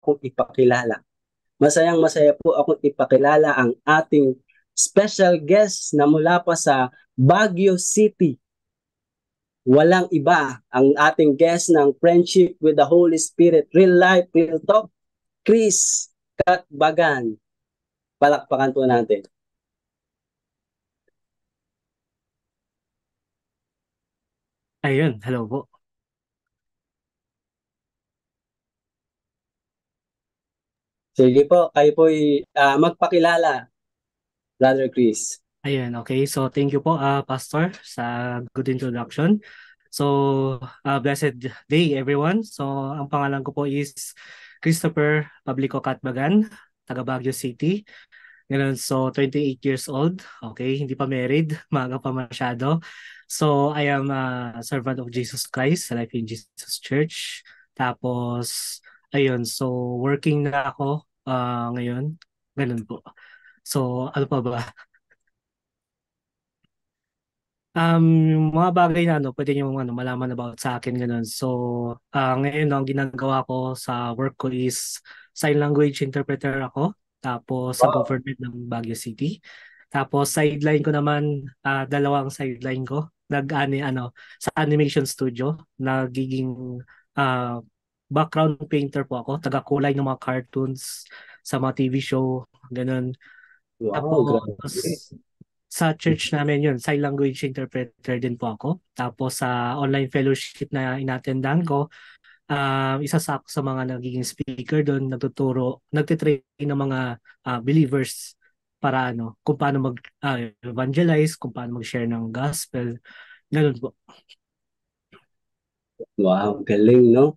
akong ipakilala. Masayang-masaya po akong ipakilala ang ating special guest na mula pa sa Baguio City. Walang iba ang ating guest ng Friendship with the Holy Spirit, Real Life, Real Talk, Chris Katbagan. Palakpakan po natin. Ayun, hello po. Sige po, kayo po magpakilala, Brother Chris. Ayun, okay. So, thank you po, Pastor, sa good introduction. So, blessed day, everyone. So, ang pangalan ko po is Christopher Pablico Catbagan, taga Baguio City. Ganun, so 28 years old. Okay, hindi pa married, maaga pa masyado. So, I am a servant of Jesus Christ sa Life in Jesus Church. Tapos, ayun, so working na ako ngayon. Ganun po. So, ano pa ba? Yung mga bagay na pwede nyo malaman about sa akin ganun. So, ngayon ang ginagawa ko sa work ko is sign language interpreter ako. Tapos sa Wow. government ng Baguio City. Tapos sideline ko naman, dalawang sideline ko. Sa animation studio, nagiging ah, background painter po ako. Taga-kulay ng mga cartoons sa mga TV show, ganun. Wow, grabe. Tapos sa church namin yun, sign language interpreter din po ako. Tapos sa online fellowship na inattendan ko, isa sa mga nagiging speaker doon, nagtitrain ng mga believers para kung paano mag-evangelize, kung paano mag-share ng gospel. Ganun po. Wow, galing, no?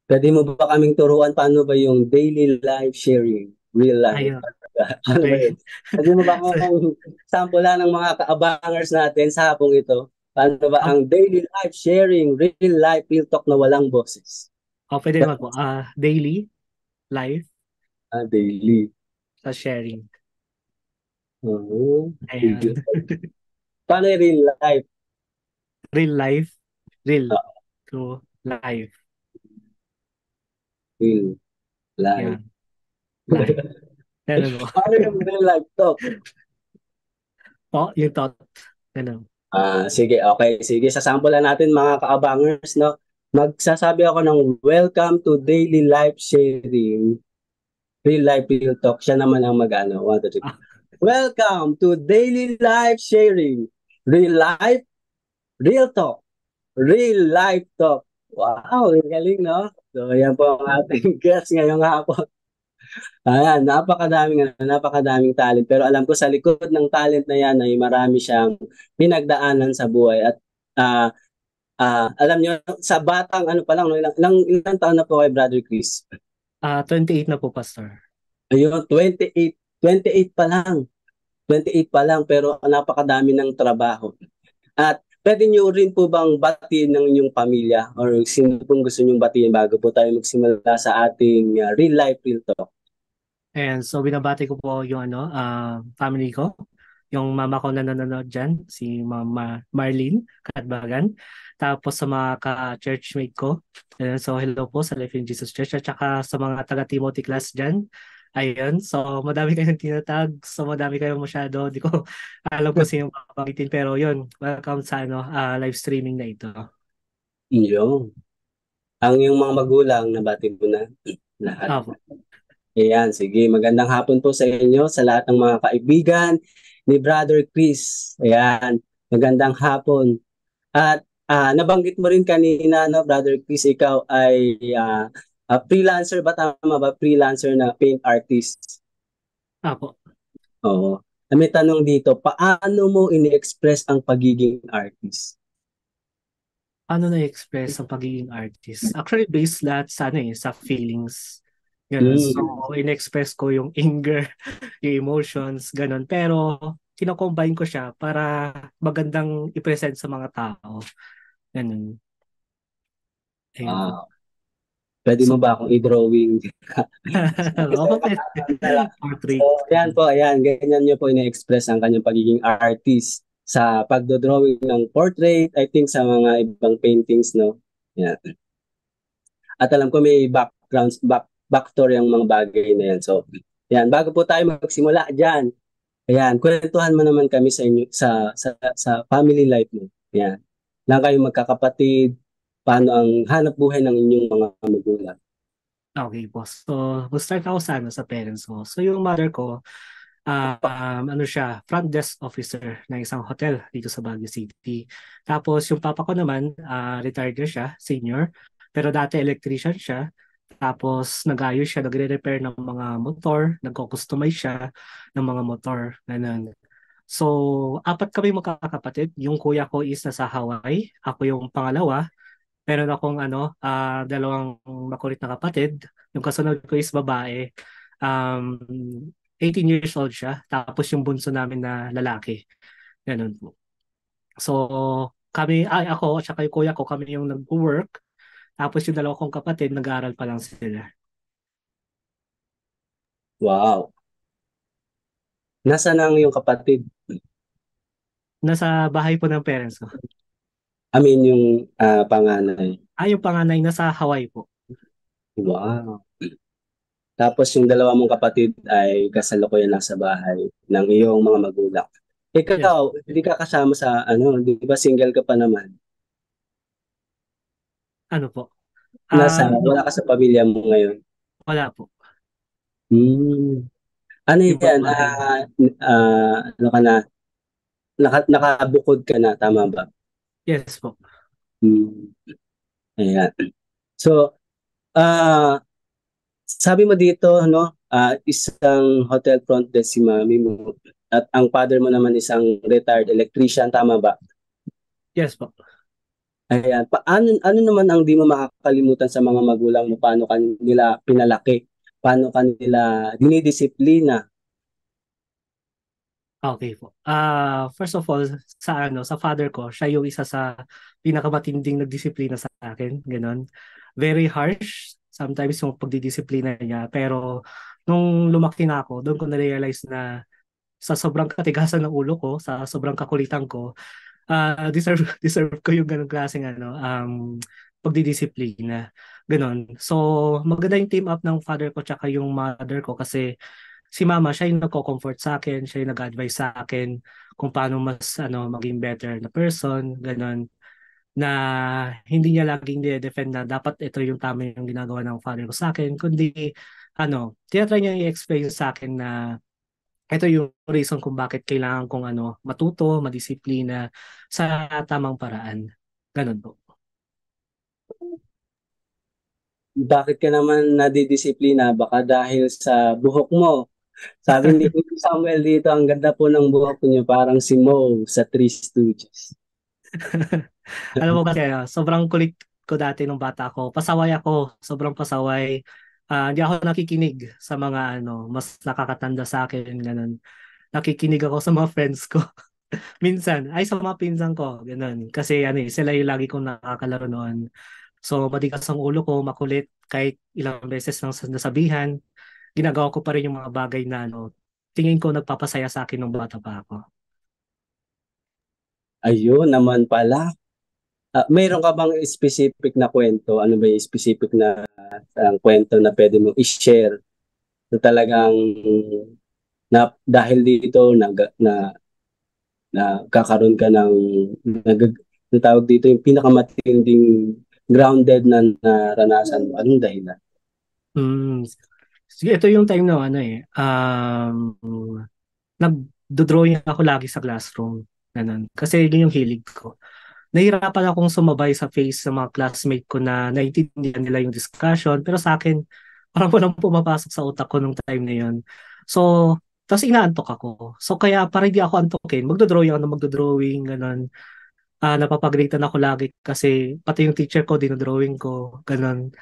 Pwede mo ba kaming turuan paano ba yung daily life sharing? Real life. Ayun. Ano ba Okay. yun? Pwede mo ba So, akong sampulan ng mga kaabangers natin sa hapong ito? Paano ba oh, ang daily life sharing, real life, real talk na walang boses? pwede naman po. Daily life Daily. sa sharing. Sige. Ayan. Paano yung real life? Real life, real Ah, to life. real life. Yan. Life. Ganun po. Paano yung real life talk? Yung thought. Ganun. Sige, okay. Sige, sasampulan natin mga kaabangers, no? Magsasabi ako ng welcome to daily life sharing. Real life, real talk. Siya naman ang mag-ano. One, two, three. Ah, Welcome to daily life sharing. Real life, real talk. Real life talk. Wow, ang galing, no? So, yan po ang ating guest ngayong hapon. Ayan, napakadaming talent. Pero alam ko sa likod ng talent na yan ay marami siyang pinagdaanan sa buhay. At ah, alam nyo, sa batang ano pa lang, no, ilang taon na po kay Brother Chris? 28 na po, Pastor. Ayun, 28 pa lang. 28 pa lang pero napakadami ng trabaho. At pwede nyo rin po bang batiin ng inyong pamilya or sino pong gusto nyong batiin bago po tayo magsimula sa ating real life, real talk? And so binabati ko po yung family ko. Yung mama ko na nanonood dyan, si Mama Marlene Katbagan. Tapos sa mga ka-churchmate ko. And so hello po sa Life in Jesus Church. At saka sa mga taga-Timothy class dyan. Ayun. So madami kayong tinatag. So madami kayong masyado. Di ko alam kung sino papagitin. Pero yun, welcome sa live streaming na ito. Yun. Ang yung mga magulang, nabati mo na lahat. Opo. Ayan, sige. Magandang hapon po sa inyo, sa lahat ng mga kaibigan ni Brother Chris. Ayan, magandang hapon. At nabanggit mo rin kanina, no, Brother Chris, ikaw ay freelancer ba? Tama ba? Freelancer na paint artist. Opo. Oo. May tanong dito, paano mo ini-express ang pagiging artist? Paano na-express ang pagiging artist? Actually, based lahat sa sa feelings. Ganun. So, Mm. in-express ko yung anger, yung emotions, ganun. Pero, kino-combine ko siya para magandang i-present sa mga tao. Ganun. Ayun po. Ah, pwede mo So, ba akong i-drawing? ako pwede. So, Portrait. yan po, ayan, ganyan niyo po ina-express ang kanyang pagiging artist sa pagdodrawing ng portrait, I think sa mga ibang paintings, no? Yan. At alam ko may factor yung mga bagay na yan. So, yan, bago po tayo magsimula dyan, ayan, kwentuhan mo naman kami sa inyo, sa family life mo. Yan. Lang kayo magkakapatid, paano ang hanap buhay ng inyong mga magulang. Okay po. So, we'll start ako sa parents ko. So, yung mother ko, ano siya, front desk officer ng isang hotel dito sa Baguio City. Tapos, yung papa ko naman, retired na siya, senior. Pero dati electrician siya. Tapos, nag-ayos siya, nagre-repair ng mga motor, nagko-customize siya ng mga motor. Ganun. So, apat kami magkakapatid. Yung kuya ko is nasa Hawaii. Ako yung pangalawa. Meron akong dalawang makulit na kapatid. Yung kasunod ko is babae. Um, 18 years old siya. Tapos yung bunso namin na lalaki. Ganun po. So, ako, at saka yung kuya ko, kami yung nag-work. Tapos yung dalawa kong kapatid, nag-aaral pa lang sila. Wow. Nasaan ang iyong kapatid? Nasa bahay po ng parents ko. I mean, yung panganay. Yung panganay nasa Hawaii po. Wow. Tapos yung dalawa mong kapatid ay kasalukuyan nasa bahay ng iyong mga magulang. Yes. Ikaw, hindi ka kasama sa ano, di ba single ka pa naman? Ano po? No, Wala ka sa pamilya mo ngayon. wala po. Hmm. Ano Yung yan? babae. Ano ka na? Nakabukod ka na, tama ba? Yes po. Hmm. Ayan. So, ah sabi mo dito, no, isang hotel front desk si mami mo at ang father mo naman isang retired electrician, tama ba? Yes po. Ayan. Ano naman ang di mo makakalimutan sa mga magulang mo? Paano kanila pinalaki? Paano kanila dinidisiplina? Okay po. First of all, sa father ko, siya yung isa sa pinakamatinding nagdisiplina sa akin, ganun. Very harsh sometimes yung pagdidisiplina niya, pero nung lumaki na ako, doon ko na-realize na sa sobrang katigasan ng ulo ko, sa sobrang kakulitan ko, deserve deserve ko yung ganung klaseng pagdidisiplina. Ganun. So, maganda yung team up ng father ko tsaka yung mother ko kasi si mama, siya yung nagko-comfort sa akin, siya yung nag-advise sa akin kung paano mas maging better na person, ganun, na hindi niya laging defend na dapat ito yung tama yung ginagawa ng father ko sa akin, kundi tinatry niya i-explain sa akin na ito yung reason kung bakit kailangan kong matuto, madisiplina sa tamang paraan. Ganun po. Bakit ka naman nadidisiplina? Baka dahil sa buhok mo. Sabi ni Samuel dito, ang ganda po ng buhok niyo, parang si Mo sa Three Stooges. Alam mo kasi, sobrang kulit ko dati nung bata ako. Pasaway ako, sobrang pasaway. Hindi ako nakikinig sa mga mas nakakatanda sa akin, ganun. Nakikinig ako sa mga friends ko. Minsan, ay sa mga pinsan ko, ganun. Kasi sila yung lagi kong nakakalaro noon. So, matigas ang ulo ko, makulit, kahit ilang beses nang nasabihan, ginagawa ko pa rin yung mga bagay na tingin ko nagpapasaya sa akin nung bata pa ako. Ayun naman pala. Mayroon ka bang specific na kwento? Ano ba yung specific na kwento na pwede mong i-share na talagang dahil dito na kakaroon ka ng nag, tawag dito yung pinakamatinding grounded na naranasan mo. Anong dahilan? Hmm. Sige, ito yung time na nagdo-drawing ako lagi sa classroom. Ganun. Kasi yun yung hilig ko. Nahirapan akong sumabay sa face sa mga classmate ko na naiintindihan nila yung discussion. Pero sa akin, parang walang pumapasok sa utak ko nung time na yun. So, tapos inaantok ako. So, kaya para hindi ako antokin, magdodrawing ako ng magdodrawing, ganun. Napapagalitan ako lagi kasi pati yung teacher ko, dinodrawing ko, ganun.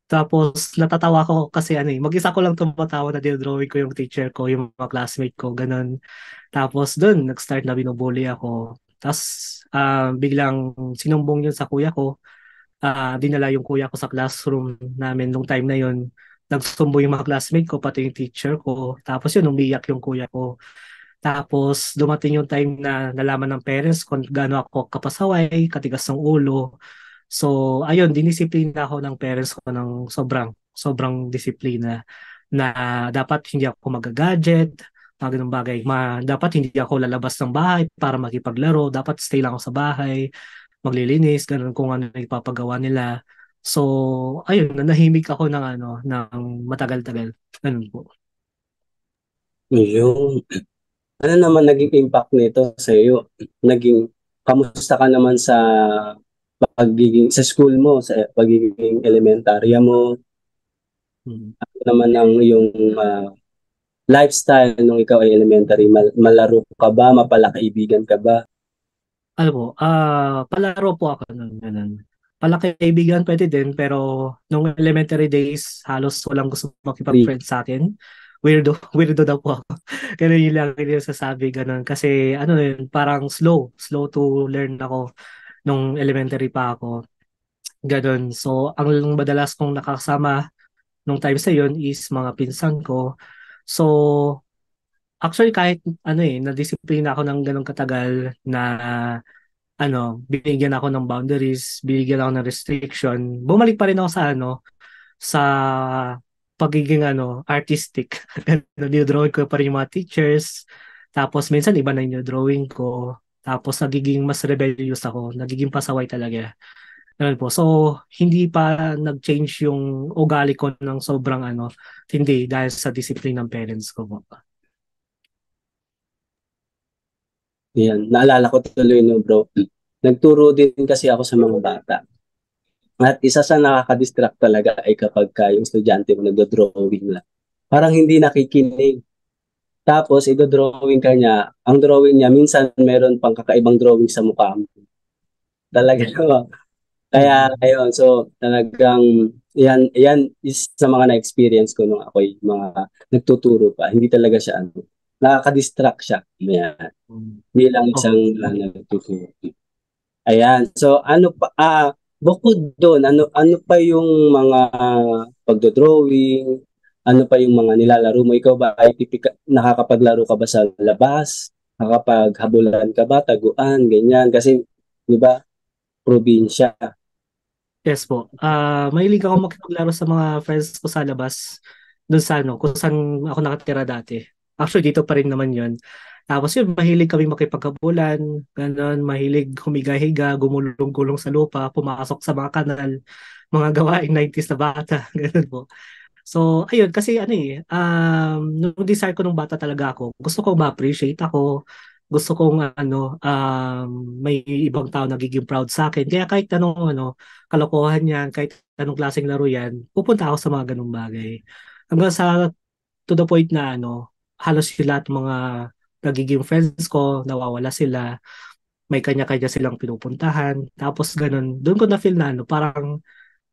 Tapos natatawa ko kasi mag-isa ko lang tumatawa na dinodrawing ko yung teacher ko, yung mga classmate ko, ganun. Tapos dun, nag-start na binubully ako. Tapos biglang sinumbong yun sa kuya ko. Dinala yung kuya ko sa classroom namin nung time na yun. Nagsumbo yung mga classmate ko, pati yung teacher ko. Tapos yun, umiyak yung kuya ko. Tapos dumating yung time na nalaman ng parents kung gaano ako kapasaway, katigas ng ulo. So ayun, dinisiplina ako ng parents ko ng sobrang. sobrang disiplina na dapat hindi ako magagadget, mga ganung bagay. Dapat hindi ako lalabas ng bahay para makipaglaro, dapat stay lang ako sa bahay, maglilinis, ganun kung ano yung ipapagawa nila. So, ayun, nanahimik ako ng ng matagal-tagal. Ganun po. Yun. Ano naman naging impact nito sa iyo? Naging, kamusta ka naman sa pagiging, sa school mo, sa pagiging elementarya mo? Mm. Ano naman ang iyong lifestyle nung ikaw ay elementary? Malaro ka ba? Mapalakaibigan ka ba? Alam mo, palaro po ako nun, ganun. Palakaibigan pwede din, pero nung elementary days, halos walang gusto Three. makipag-friend sa akin. Weirdo, weirdo daw po ako. Ganun yung lang yung sasabi, ganun. Kasi ano yun, parang slow to learn ako nung elementary pa ako. Ganun. So, ang madalas kong nakasama nung times na yun is mga pinsan ko. So, actually kahit na-disiplina ako ng ganun katagal na binigyan ako ng boundaries, binigyan ako ng restriction. Bumalik pa rin ako sa pagiging artistic. Dinodrawing ko pa rin yung mga teachers. Tapos minsan iba na yung drawing ko. Tapos nagiging mas rebellious ako. Nagiging pasaway talaga. Ganun po. So, hindi pa nag-change yung ugali ko ng sobrang hindi dahil sa discipline ng parents ko po. Yan. Naalala ko tuloy no bro. Nagturo din kasi ako sa mga bata. At isa sa nakaka-distract talaga ay kapag yung estudyante mo nagdo-drawing lang. Parang hindi nakikinig. Tapos, ido-drawing ka niya. Ang drawing niya, minsan meron pang kakaibang drawing sa mukha mo. Talaga, no? Kaya, Mm. ayun. So, talagang, yan is sa mga na-experience ko nung ako'y mga nagtuturo pa. Hindi talaga siya, nakaka-distract siya. Yan. Mm. Bilang isang Oh. nagtuturo. Ayan. So, bukod doon, ano pa yung mga pagdo-drawing, ano pa yung mga nilalaro mo? Ikaw ba ay nakakapaglaro ka ba sa labas? Nakakapaghabulan ka ba, taguan, ganyan? Kasi, di ba, probinsya. Yes po. Mahilig ako makipaglaro sa mga friends ko sa labas. Doon sa kung saan ako nakatira dati. Actually, dito pa rin naman yun. Tapos yun, mahilig kami makipagkabulan, ganun, mahilig humiga-higa, gumulong-gulong sa lupa, pumasok sa mga kanal, mga gawaing 90s na bata, ganun po. So, ayun, kasi nung desire ko nung bata talaga ako, gusto ko ma-appreciate ako, gusto kong may ibang tao nagiging proud sa akin. Kaya kahit anong kalokohan yan, kahit anong klaseng laro yan, pupunta ako sa mga ganung bagay. Hanggang sa to the point na halos yung lahat ng mga nagiging friends ko, nawawala sila, may kanya-kanya silang pinupuntahan. Tapos ganun, doon ko na feel na parang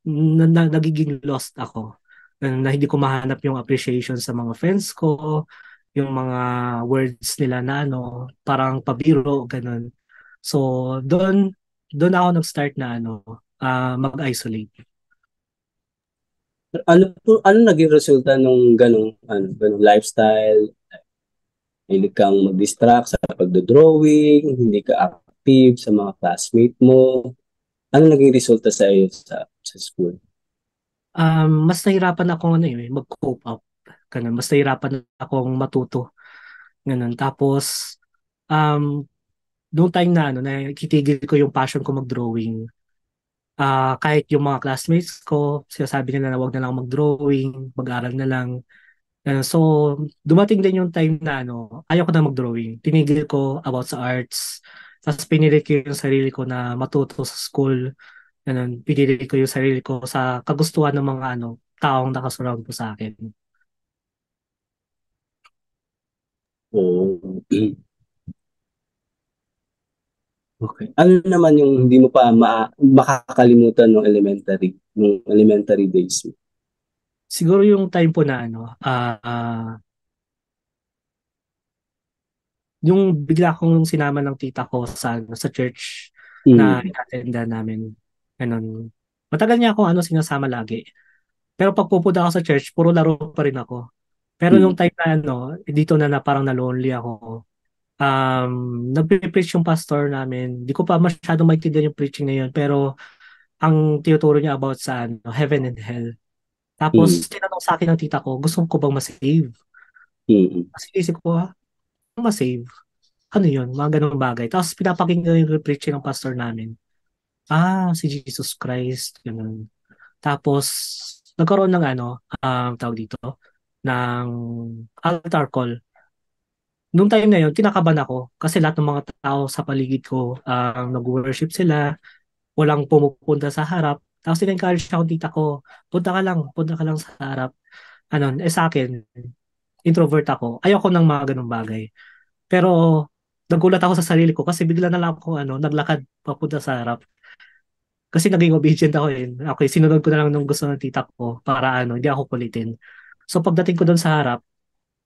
nagiging lost ako. Na hindi ko mahanap yung appreciation sa mga friends ko, yung mga words nila na parang pabiro, ganun. So, doon ako nag-start na mag-isolate. Ano naging resulta nung ganung lifestyle? Hilig kang mag-distract sa pagdo-drawing, hindi ka active sa mga classmate mo. Ano naging resulta sa iyo sa school? Mas nahirapan akong mag-cope up. Ganun. Mas nahirapan akong matuto. Ganun. Tapos, um, noong time na nakitigil ko yung passion ko mag-drawing. Kahit yung mga classmates ko, sinasabi nila na wag na lang mag-drawing, mag-aral na lang. So, dumating din yung time na ayaw ko na mag-drawing. Tinigil ko about sa arts. Tapos pinilit ko yung sarili ko na matuto sa school. Ganun, pinilit ko yung sarili ko sa kagustuhan ng mga taong nakasurround po sa akin. Oo. Okay. Ano naman yung hindi mo pa makakalimutan ng elementary days mo? Siguro yung time po na yung bigla kong sinama ng tita ko sa church na Mm. ina namin. Ganun. Matagal niya akong sinasama lagi. Pero pag pupunta ako sa church, puro laro pa rin ako. Pero nung Mm. time na dito na parang na-lonely ako, nagpe-preach yung pastor namin. Di ko pa masyadong maintindihan yung preaching na yun, pero ang tinuturo niya about sa heaven and hell. Mm. Tapos tinanong sa akin ng tita ko, gusto ko bang ma-save? Mm. Kasi isip ko, ma-save? Ano yun? Mga ganung bagay. Tapos pinapakinggan yung preaching ng pastor namin. Si Jesus Christ, ganun. Tapos, nagkaroon ng tawag dito, ng altar call. Noong time na yun, kinakabahan ako kasi lahat ng mga tao sa paligid ko, nag-worship sila, walang pumupunta sa harap. Tapos in-encourage ako tita ko, punta ka lang sa harap. Sa akin, introvert ako. Ayoko ng mga ganung bagay. Pero, nagulat ako sa sarili ko kasi bigla na lang ako, naglakad papunta sa harap. Kasi naging obedient ako eh. Okay, sinunod ko na lang nung gusto ng tita ko para hindi ako kulitin. So pagdating ko doon sa harap,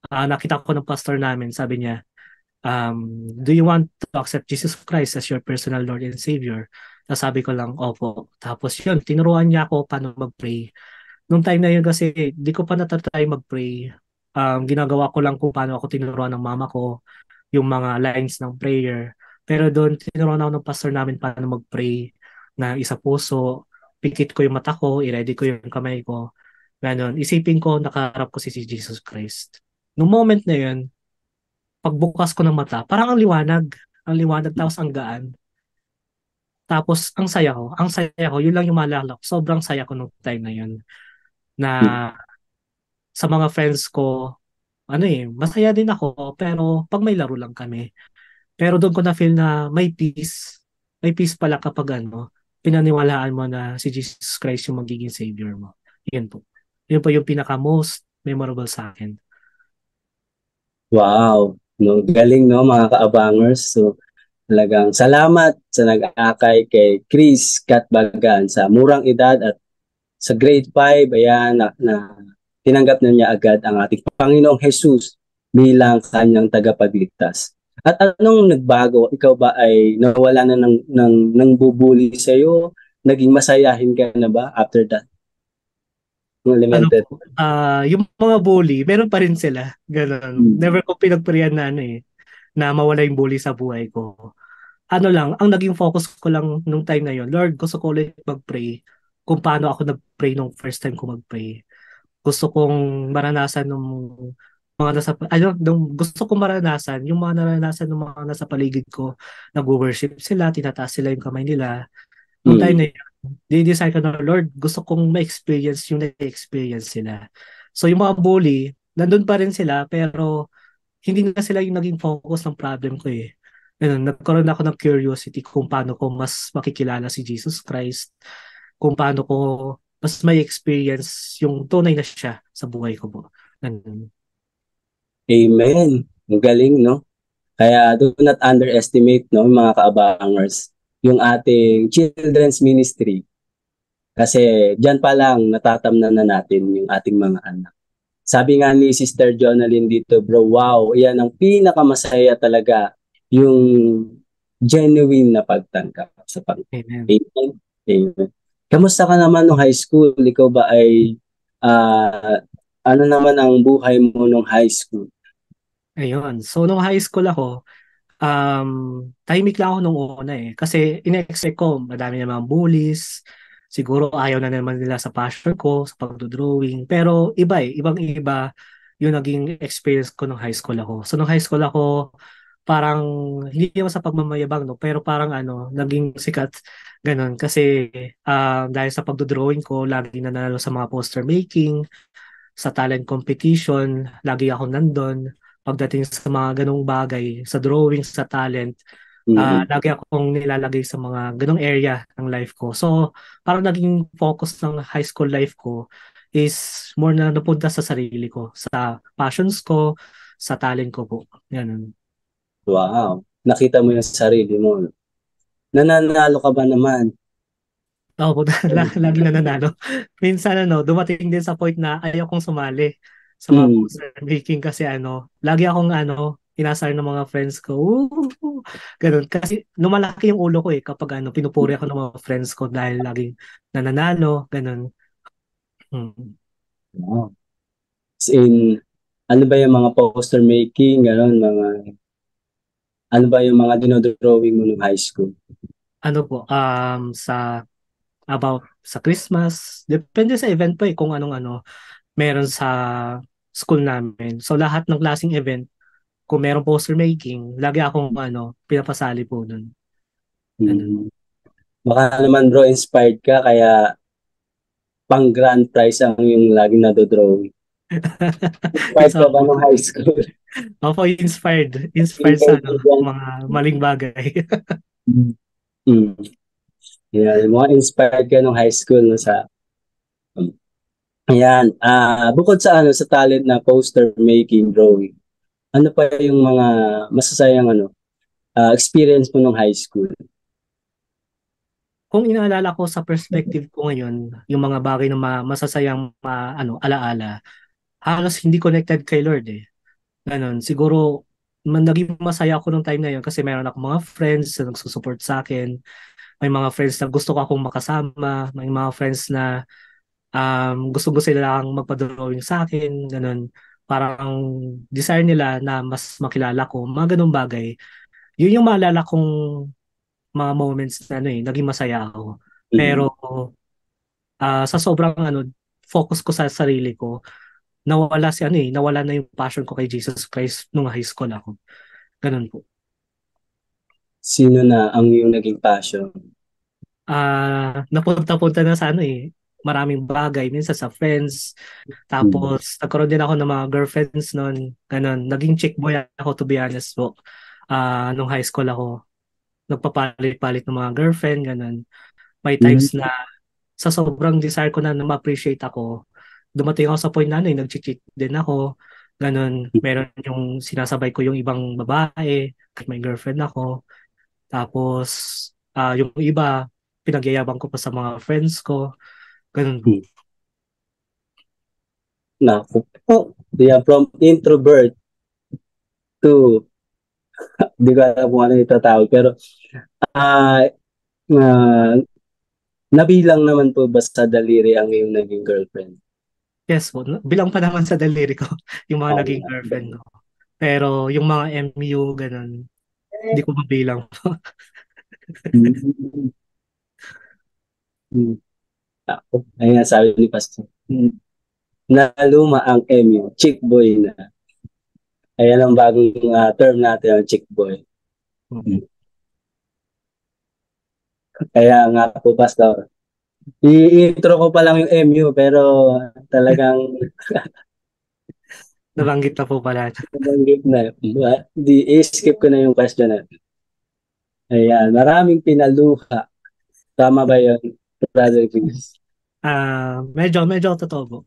nakita ko ng pastor namin, sabi niya, do you want to accept Jesus Christ as your personal Lord and Savior? Tapos sabi ko lang, opo. Tapos yun, tinuruan niya ako paano mag-pray. Nung time na yun kasi, di ko pa natatry mag-pray. Ginagawa ko lang kung paano ako tinuruan ng mama ko, yung mga lines ng prayer. Pero doon, tinuruan ako ng pastor namin paano mag-pray na isa puso, pikit ko yung mata ko, i-ready ko yung kamay ko. Ganon, isipin ko, nakaharap ko si Jesus Christ. Nung moment na yun, pagbukas ko ng mata, parang ang liwanag tapos ang gaan. Tapos ang saya ko, yun lang yung maalala ko. Sobrang saya ko nung time na yun. Na Mm. sa mga friends ko, masaya din ako, pero pag may laro lang kami. Pero doon ko na feel na may peace pala kapag pinaniwalaan mo na si Jesus Christ yung magiging savior mo. Yun po. Yun po yung pinaka most memorable sa akin. Wow. No, galing no mga kaabangers. So talagang salamat sa nag-aakay kay Chris Katbagan sa murang edad at sa grade 5, ayan, na tinanggap na niya agad ang ating Panginoong Jesus bilang kanyang tagapagligtas. At anong nagbago? Ikaw ba ay nawala na ng bubuli sa iyo? Naging masayahin ka na ba after that? Ng elementary? Yung mga bully, meron pa rin sila. Ganun. Hmm. Never ko pinagperian na mawala yung bully sa buhay ko. Ano lang, ang naging focus ko lang nung time na yon, Lord, gusto ko ulit mag-pray kung paano ako nag-pray nung first time ko mag-pray. Gusto kong maranasan gusto kong maranasan yung mga naranasan ng mga nasa paligid ko. Nag-worship sila, tinataas sila yung kamay nila. Nung time na Hmm. yun, di-decide ko na, Lord, gusto kong ma-experience yung na-experience sila. So yung mga bully, nandun pa rin sila, pero hindi na sila yung naging focus ng problem ko eh. Nagkaroon ako ng curiosity kung paano ko mas makikilala si Jesus Christ, kung paano ko mas may experience yung tunay na siya sa buhay ko po. Ganun. Amen. Ang galing, no? Kaya do not underestimate, no, mga kaabangers, yung ating children's ministry. Kasi diyan pa lang natatamnan na natin yung ating mga anak. Sabi nga ni Sister Jonalyn dito, bro, wow, yan ang pinakamasaya talaga, yung genuine na pagtanggap sa Panginoon. Amen. Amen. Amen. Kamusta ka naman nung high school? Ikaw ba ay, ah, ano naman ang buhay mo nung high school? Ayun. So, nung high school ako, tahimik lang ako nung una eh. Kasi ina-expect ko, madami namang bullies. Siguro ayaw na naman nila sa passion ko, sa pagdodrawing. Pero iba eh, ibang-iba yung naging experience ko nung high school ako. So nung high school ako, parang hindi naman sa pagmamayabang, no? Pero parang naging sikat. Ganon. Kasi dahil sa pagdodrawing ko, lagi nanalo sa mga poster making, sa talent competition, lagi ako nandun. Pagdating sa mga ganong bagay, sa drawing, sa talent, Mm. lagi akong nilalagay sa mga ganong area ng life ko. So, parang naging focus ng high school life ko is more na napunta sa sarili ko, sa passions ko, sa talent ko po. Ganun. Wow. Nakita mo yung sarili mo. Nananalo ka ba naman? Ako po, lagi nananalo. Minsan dumating din sa point na ayaw kong sumali sa mga Mm. poster making kasi lagi akong inasar ng mga friends ko. Ganun. Kasi lumalaki yung ulo ko eh kapag pinupuri ako ng mga friends ko dahil laging nananalo, ganun. Hmm. Wow. As in, ano ba yung mga poster making, gano'n, ano ba yung mga dinodrawing mo nung high school? Ano po, sa about sa Christmas. Depende sa event po kung anong ano meron sa school namin. So lahat ng klaseng event, kung merong poster making, lagi akong pinapasali po dun. Ganun. Mm. Baka naman bro, inspired ka kaya pang grand prize ang yung laging nadodrawing. Inspired Isa ka ba po. nung high school? Ako inspired. Inspired sa Inspired ka dyan? mga maling bagay. Mm. Yan, mga inspired ka nung high school no, sa ayan, bukod sa sa talent na poster making, drawing, ano pa yung mga masasayang experience mo nung high school? Kung inaalala ko sa perspective ko ngayon, yung mga bagay na masasayang alaala, halos hindi connected kay Lord eh. Ganon. Siguro, naging masaya ako nung time na yun kasi meron akong mga friends na nagsusupport sa akin. May mga friends na gusto ko akong makasama. May mga friends na gusto sila lang magpa-drawing sa akin. Ganon. Parang desire nila na mas makilala ko. Mga ganong bagay. Yun yung maalala kong mga moments na naging masaya ako. Pero Mm. sa sobrang focus ko sa sarili ko, nawala na yung passion ko kay Jesus Christ nung high school ako. Ganun po. Sino na ang yung naging passion? Napunta-punta na sa maraming bagay, minsan sa friends. Mm. Tapos, nagkaroon din ako ng mga girlfriends noon. Ganun. Naging chick boy ako, to be honest po. Nung high school ako, nagpapalit-palit ng mga girlfriend, ganun. May Mm. times na sa sobrang desire ko na ma-appreciate ako, dumating ako sa point na nag-cheat din ako. Ganun. Meron yung sinasabay ko yung ibang babae, kahit may girlfriend ako. Tapos, yung iba, pinagyayabang ko pa sa mga friends ko. Ganun po. Mm. Naku po. Yeah, from introvert to, di ko alam kung ano itatawag, pero ah ah, nabilang naman po ba sa daliri ang iyong naging girlfriend? Yes po. Bilang pa naman sa daliri ko, yung mga Oo naging nga. girlfriend ko. Pero yung mga MU, ganun, hindi ko mabilang. Mm. Mm. Ako, ayan sabi ni Pastor. Mm. Naluma ang MU, chick boy na. Ayan ang bagong term natin, ang chick boy. Mm. Kaya nga po, Pastor. I-intro ko pa lang yung MU, pero talagang Nabanggit na po pala. nabanggit na. Di, i-skip ko na yung question na. Ayan, maraming pinaluha. Tama ba yun, Brother Chris? Medyo totoo po.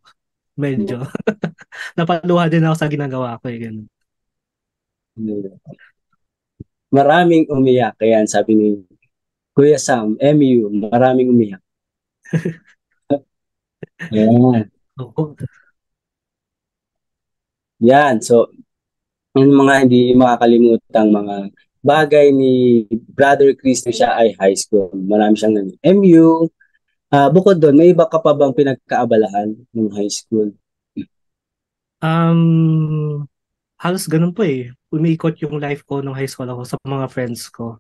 Medyo. Napaluha din ako sa ginagawa ko eh. Ganun. Maraming umiyak. Ayan, sabi ni Kuya Sam, MU, maraming umiyak. Ayan. Opo. Yan. So, yung mga hindi makakalimutang mga bagay ni Brother Chris na siya ay high school. Marami siyang MU. Bukod doon, may iba ka pa bang pinagkaabalahan ng high school? Um, Halos ganun po eh. Umiikot yung life ko nung high school ako sa mga friends ko.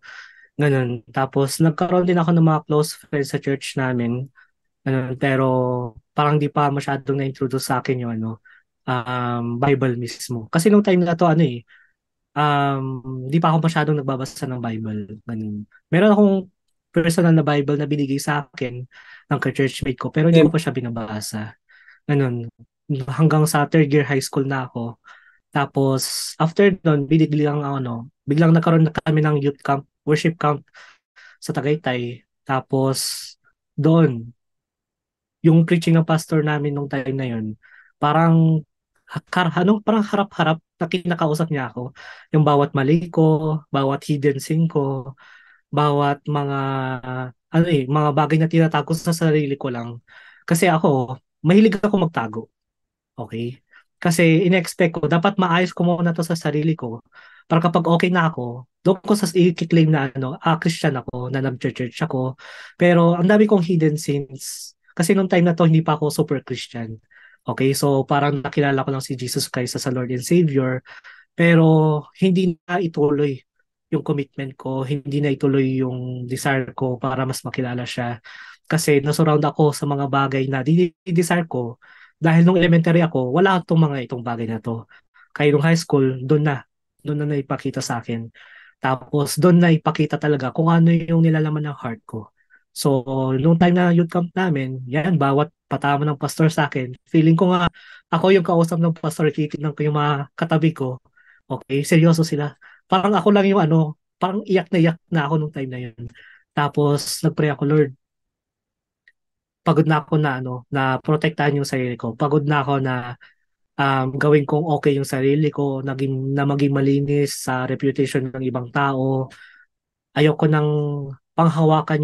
Ganun. Tapos nagkaroon din ako ng mga close friends sa church namin. Ganun. Pero parang di pa masyadong na-introduce sa akin yung Bible mismo. Kasi nung time na to di pa ako masyadong nagbabasa ng Bible. Ganun. Meron akong personal na Bible na binigay sa akin ng ka-churchmate ko pero hindi ko Eh, pa siya binabasa. Ganun. Hanggang sa third year high school na ako. Tapos, after nun, biglang nagkaroon na kami ng youth camp, worship camp sa Tagaytay. Tapos, doon, yung preaching ng pastor namin nung time na yun, parang, parang harap-harap na kinakausap niya ako. Yung bawat mali ko, bawat hidden sin ko, bawat mga bagay na tinatago sa sarili ko lang. Kasi ako, mahilig ako magtago. Okay? Kasi in-expect ko, dapat maayos ko muna to sa sarili ko. Para kapag okay na ako, doon ko sa i-claim na Christian ako, na nag-church ako. Pero ang dami kong hidden sins. Kasi nung time na to, hindi pa ako super Christian. Okay, so parang nakilala ko lang si Jesus Christ as a Lord and Savior. Pero hindi na ituloy yung commitment ko, hindi na ituloy yung desire ko para mas makilala siya. Kasi nasurround ako sa mga bagay na desire ko. Dahil nung elementary ako, wala itong bagay na to. Kaya nung high school, doon na naipakita sa akin. Tapos doon na ipakita talaga kung ano yung nilalaman ng heart ko. So, nung time na youth camp namin, yan, bawat patama ng pastor sa akin, feeling ko nga ako yung kausap ng pastor, titignan ko yung mga katabi ko. Okay, seryoso sila. Parang ako lang yung parang iyak na ako nung time na yun. Tapos, nagpray ako, Lord, pagod na ako na protektahan yung sarili ko. Pagod na ako na gawin kong okay yung sarili ko, na maging malinis sa reputation ng ibang tao. Ayoko nang panghawakan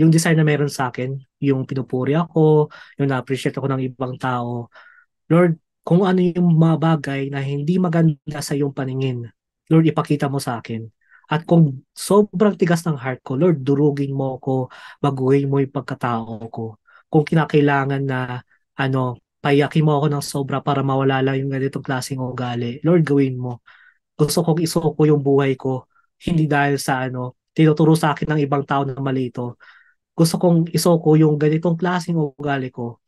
yung design na meron sa akin, yung pinupuri ako, yung na-appreciate ako ng ibang tao. Lord, kung ano yung mga bagay na hindi maganda sa iyong paningin, Lord, ipakita mo sa akin. At kung sobrang tigas ng heart ko, Lord, durugin mo ko, baguhin mo yung pagkatao ko. Kung kinakailangan na, payakin mo ako ng sobra para mawala lang yung ganitong klaseng ugali, Lord, gawin mo. Gusto kong isuko yung buhay ko, hindi dahil sa tinuturo sa akin ng ibang tao na mali ito. Gusto kong isuko yung ganitong klaseng ugali ko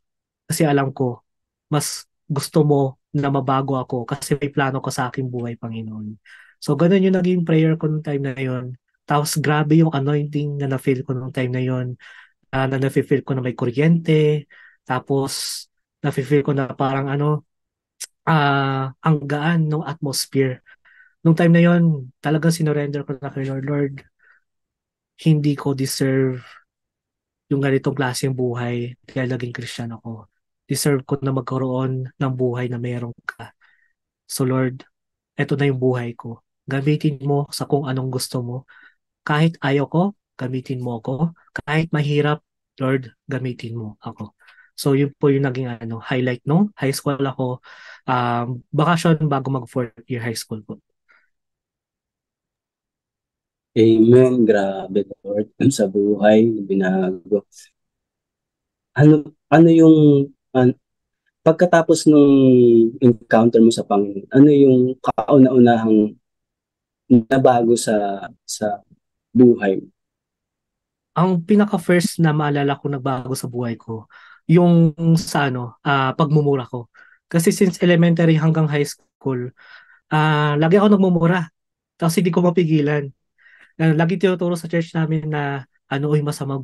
kasi alam ko, mas gusto mo na mabago ako kasi may plano ka sa aking buhay, Panginoon. So, ganun yung naging prayer ko nung time na yon. Tapos, grabe yung anointing na na-feel ko nung time na yon. Na na-feel ko na may kuryente. Tapos, na-feel ko na parang ang gaan ng atmosphere. Nung time na yon, talagang sinorender ko na kay Lord, Lord, hindi ko deserve yung ganitong klaseng buhay kaya naging Christian ako. Deserve ko na magkaroon ng buhay na meron ka. So Lord, eto na yung buhay ko. Gamitin mo sa kung anong gusto mo. Kahit ayaw ko, gamitin mo ako. Kahit mahirap, Lord, gamitin mo ako. So yun po yung naging highlight no high school ako. Bakasyon bago mag fourth year high school po. Amen. Grabe, Lord. Sa buhay, binago. Ano yung, an- pagkatapos nung encounter mo sa Panginoon, ano yung kauna-unahang nabago sa buhay? Ang pinaka-first na maalala ko nagbago sa buhay ko, yung sa pagmumura ko. Kasi since elementary hanggang high school, lagi ako nagmumura. Tapos hindi ko mapigilan. Lagi tinuturo sa church namin na uy, masama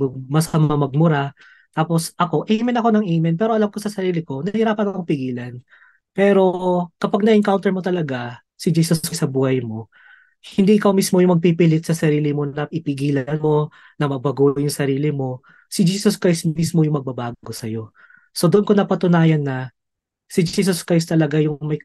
magmura. Tapos ako, amen ako ng amen. Pero alam ko sa sarili ko, nahihirapan akong pigilan. Pero kapag na-encounter mo talaga si Jesus sa buhay mo, hindi ikaw mismo yung magpipilit sa sarili mo na ipigilan mo, na magbago yung sarili mo. Si Jesus Christ mismo yung magbabago sa'yo. So doon ko napatunayan na si Jesus Christ talaga yung may,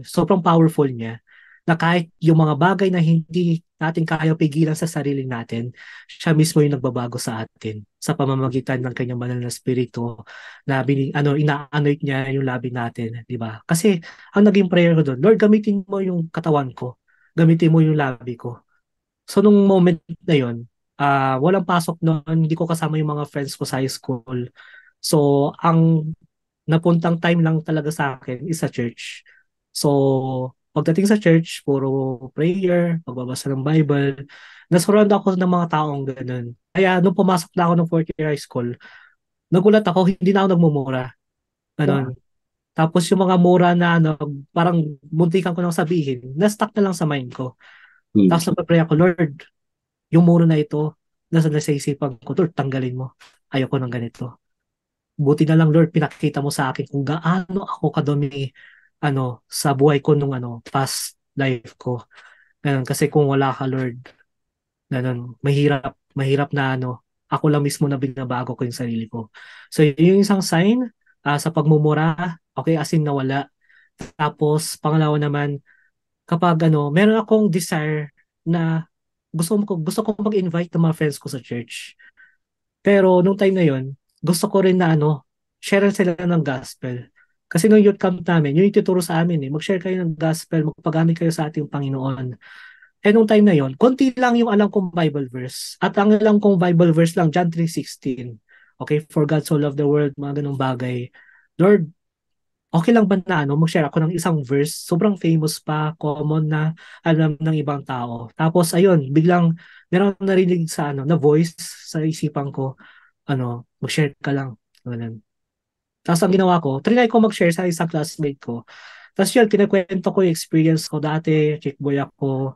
sobrang powerful niya na kahit yung mga bagay na hindi natin kaya pigilan sa sarili natin, siya mismo yung nagbabago sa atin sa pamamagitan ng kanyang banal na spirito na ina-anoint niya yung labi natin, di ba? Kasi ang naging prayer ko doon, Lord, gamitin mo yung katawan ko, gamitin mo yung labi ko. So nung moment na yon, walang pasok noon, hindi ko kasama yung mga friends ko sa high school. So ang napuntang time lang talaga sa akin is sa church. So, pagdating sa church, puro prayer, pagbabasa ng Bible, nasurround ako ng mga taong ganun. Kaya nung pumasok na ako ng fourth year high school, nagulat ako, hindi na ako nagmumura. Wow. Ganun. Tapos yung mga mura na parang muntikan ko nang sabihin, na-stuck na lang sa mind ko. Hmm. Tapos napapray ako, Lord, yung mura na ito, nasa isipan ko, Lord, tanggalin mo. Ayoko ng ganito. Buti na lang Lord, pinakita mo sa akin kung gaano ako kadumi sa buhay ko nung past life ko. Ganun, kasi kung wala ka Lord, ganun, mahirap na ako lang mismo na binabago ko yung sarili ko. So yung isang sign sa pagmumura, okay, as in nawala. Tapos pangalawa naman, kapag meron akong desire na gusto ko mag-invite ng mga friends ko sa church. Pero nung time na yon, gusto ko rin na share sila ng gospel. Kasi nung youth camp namin, yun yung ituturo sa amin mag-share kayo ng gospel, magpagamit kayo sa ating Panginoon. Eh nung time na yon, konti lang yung alam kong Bible verse. At ang alam kong Bible verse lang, John 3:16. Okay, for God so loved the world, mga ganung bagay. Lord, okay lang ba na mag-share ako ng isang verse, sobrang famous pa, common na alam ng ibang tao. Tapos ayun, biglang meron akong narinig sa na voice sa isipan ko, mag-share ka lang. Ganun. Tapos ang ginawa ko, trinay ko mag-share sa isang classmate ko. Tapos yun, kinakwento ko yung experience ko dati, chick boy ako,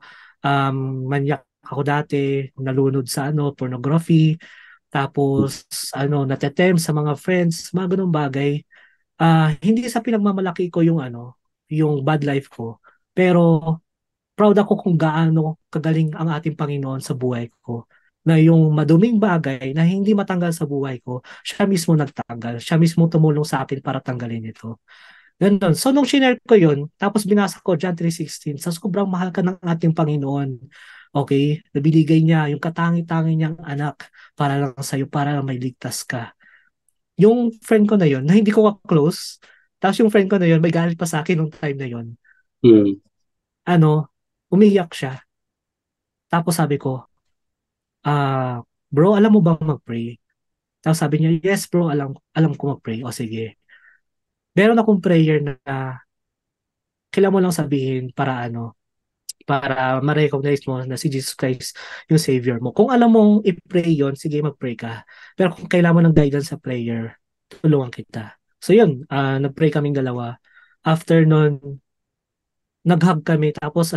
manyak ako dati, nalunod sa pornography, tapos natetempt sa mga friends, mga ganung bagay. Hindi sa pinagmamalaki ko yung bad life ko, pero proud ako kung gaano kagaling ang ating Panginoon sa buhay ko. Na yung maduming bagay na hindi matanggal sa buhay ko, siya mismo nagtanggal. Siya mismo tumulong sa akin para tanggalin ito. Ganun. So, nung shinare ko yun, tapos binasa ko John 3:16, sa sobrang mahal ka ng ating Panginoon. Okay? Nabinigay niya yung katangi-tangi niyang anak para lang sa'yo, para lang may ligtas ka. Yung friend ko na yun, na hindi ko ka-close, tapos yung friend ko na yun, may galit pa sa akin nung time na yun. Mm. Umiyak siya. Tapos sabi ko, bro, alam mo bang mag-pray? Tapos sabi niya, yes bro, alam ko mag-pray. O sige. Meron akong prayer na kailangan mo lang sabihin para ma-recognize mo na si Jesus Christ yung Savior mo. Kung alam mong i-pray yon, sige mag-pray ka. Pero kung kailangan mo ng guidance sa prayer, tulungan kita. So yun, nag-pray kaming dalawa. After nun, nag-hug kami. Tapos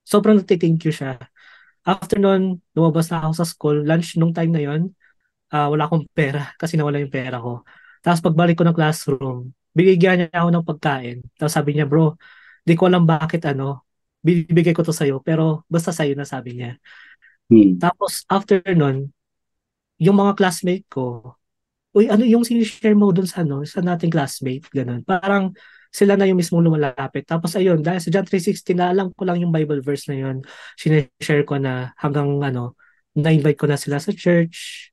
sobrang nagti-thank you siya. After nun, lumabas na ako sa school. Lunch nung time na yon, wala akong pera kasi nawala yung pera ko. Tapos pagbalik ko ng classroom, binigyan niya ako ng pagkain. Tapos sabi niya, bro, di ko alam bakit bibigay ko to sa'yo, pero basta sa'yo na sabi niya. Mm. Tapos after nun, yung mga classmate ko, uy, ano yung sinishare mo dun sa nating classmate, ganun. Parang sila na yung mismo lumalapit. Tapos ayun, dahil sa John 3:16, na alam ko lang yung Bible verse na yun, sinishare ko na hanggang na-invite ko na sila sa church.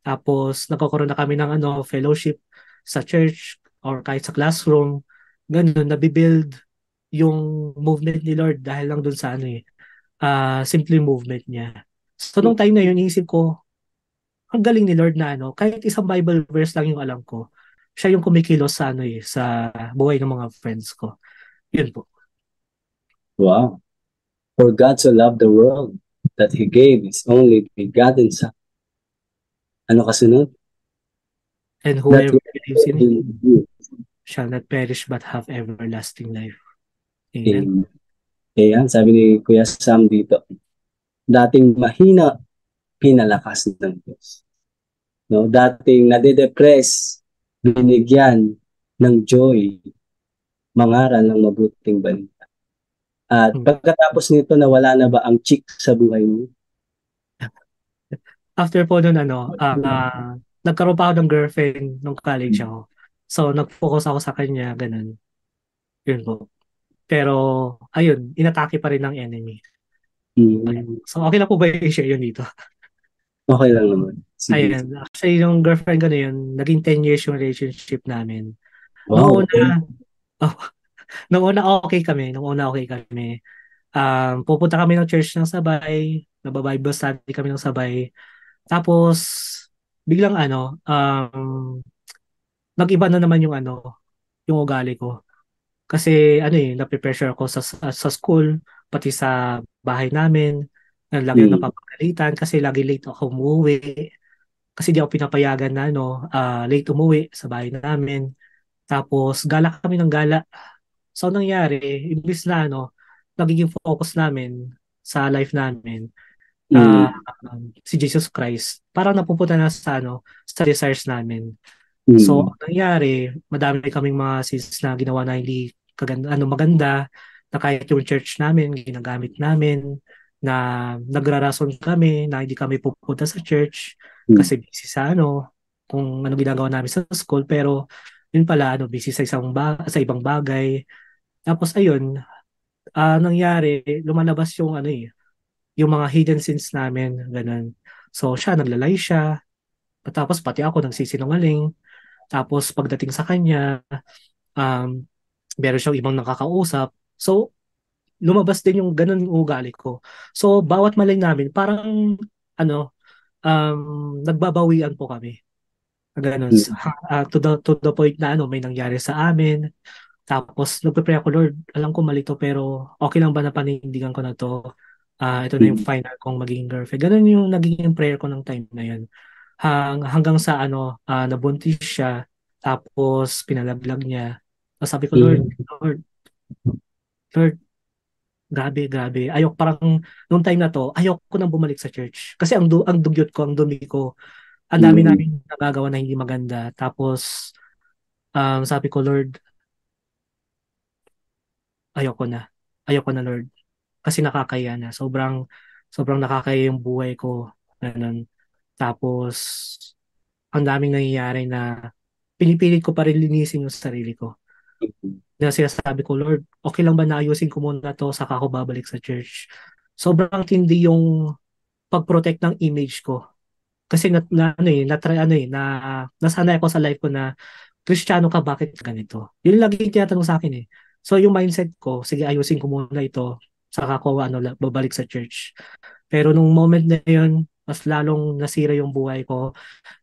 Tapos nagkakaroon na kami ng fellowship sa church or kahit sa classroom. Ganun, nabibuild yung movement ni Lord dahil lang dun sa simple movement niya. So nung time na yun, iisip ko, ang galing ni Lord na kahit isang Bible verse lang yung alam ko, siya yung kumikilos sa buhay ng mga friends ko. Yun po. Wow. For God so loved the world that He gave His only begotten Son. Ano kasunod? And That whoever believes in Him you. shall not perish but have everlasting life. Amen. Amen. Ayan, sabi ni Kuya Sam dito, dating mahina, pinalakas ng Diyos. No? Dating nade-depress, binigyan ng joy, mangaral ng mabuting balita. At pagkatapos nito, nawala na ba ang chick sa buhay mo? After po nun nagkaroon pa ako ng girlfriend nung college ako. So nag-focus ako sa kanya, ganun. Yun po. Pero ayun, inatake pa rin ng enemy. Mm. So okay lang po ba i-share yun dito? Okay lang naman. Sige. Ayun, actually yung girlfriend ko na yun, naging 10 years yung relationship namin. Wow. Noong una, oh, noong una okay kami. Pupunta kami ng church ng sabay, nagba-Bible study kami ng sabay. Tapos, biglang nag-iba na naman yung ugali ko. Kasi nape-pressure ako sa school, pati sa bahay namin. Lagi Mm. napapagalitan kasi lagi late ako umuwi. Kasi di ako pinapayagan na late umuwi sa bahay namin. Tapos gala kami ng gala. So nangyari, imbis na nagiging focus namin sa life namin, Mm. si Jesus Christ, parang napupunta na sa desires namin. So, Mm. ang nangyari, madami kaming mga sins na ginawa na hindi maganda, na kahit yung church namin, ginagamit namin, na nagrarason kami, na hindi kami pupunta sa church, Mm. kasi busy sa kung ano ginagawa namin sa school, pero yun pala, busy sa ibang bagay. Tapos ayun, nangyari, lumalabas yung mga hidden sins namin, ganun. So, siya, naglalay siya, tapos pati ako nagsisinungaling. Tapos pagdating sa kanya, um, meron siyang ibang nakakausap. So, lumabas din yung ganun yung ugali ko. So, bawat malay namin, parang, ano, nagbabawian po kami. Ganun. Mm. To the point na may nangyari sa amin. Tapos, nagpe-pray ako, Lord, alam ko mali to, pero okay lang ba na panindigan ko na to? Ito na yung Mm. final kong magiging girlfriend. Ganun yung naging prayer ko ng time na yun. hanggang sa nabuntis siya, tapos pinalaglag niya. Tapos sabi ko, Lord, Mm. Lord, Lord, grabe, grabe. Ayok parang nung time na to, ayok ko nang bumalik sa church. Kasi ang dugyot ko, ang dumi ko, ang dami Mm. namin nagagawa na hindi maganda. Tapos sabi ko, Lord, ayoko na. Ayoko na, Lord. Kasi nakakaya na. Sobrang sobrang nakakaya yung buhay ko. Ganun. Tapos ang daming nangyayari na pinipilit ko pa rin linisin yung sarili ko. Na sinasabi ko, Lord, okay lang ba na ayusin ko muna to saka ako babalik sa church? Sobrang tindi yung pag-protect ng image ko. Kasi nasanay ako sa life ko na Kristiyano ka, bakit ganito? Yun lagi yung tinatanong sa akin eh. So yung mindset ko, sige ayusin ko muna ito, saka ako babalik sa church. Pero nung moment na yun, mas lalong nasira yung buhay ko,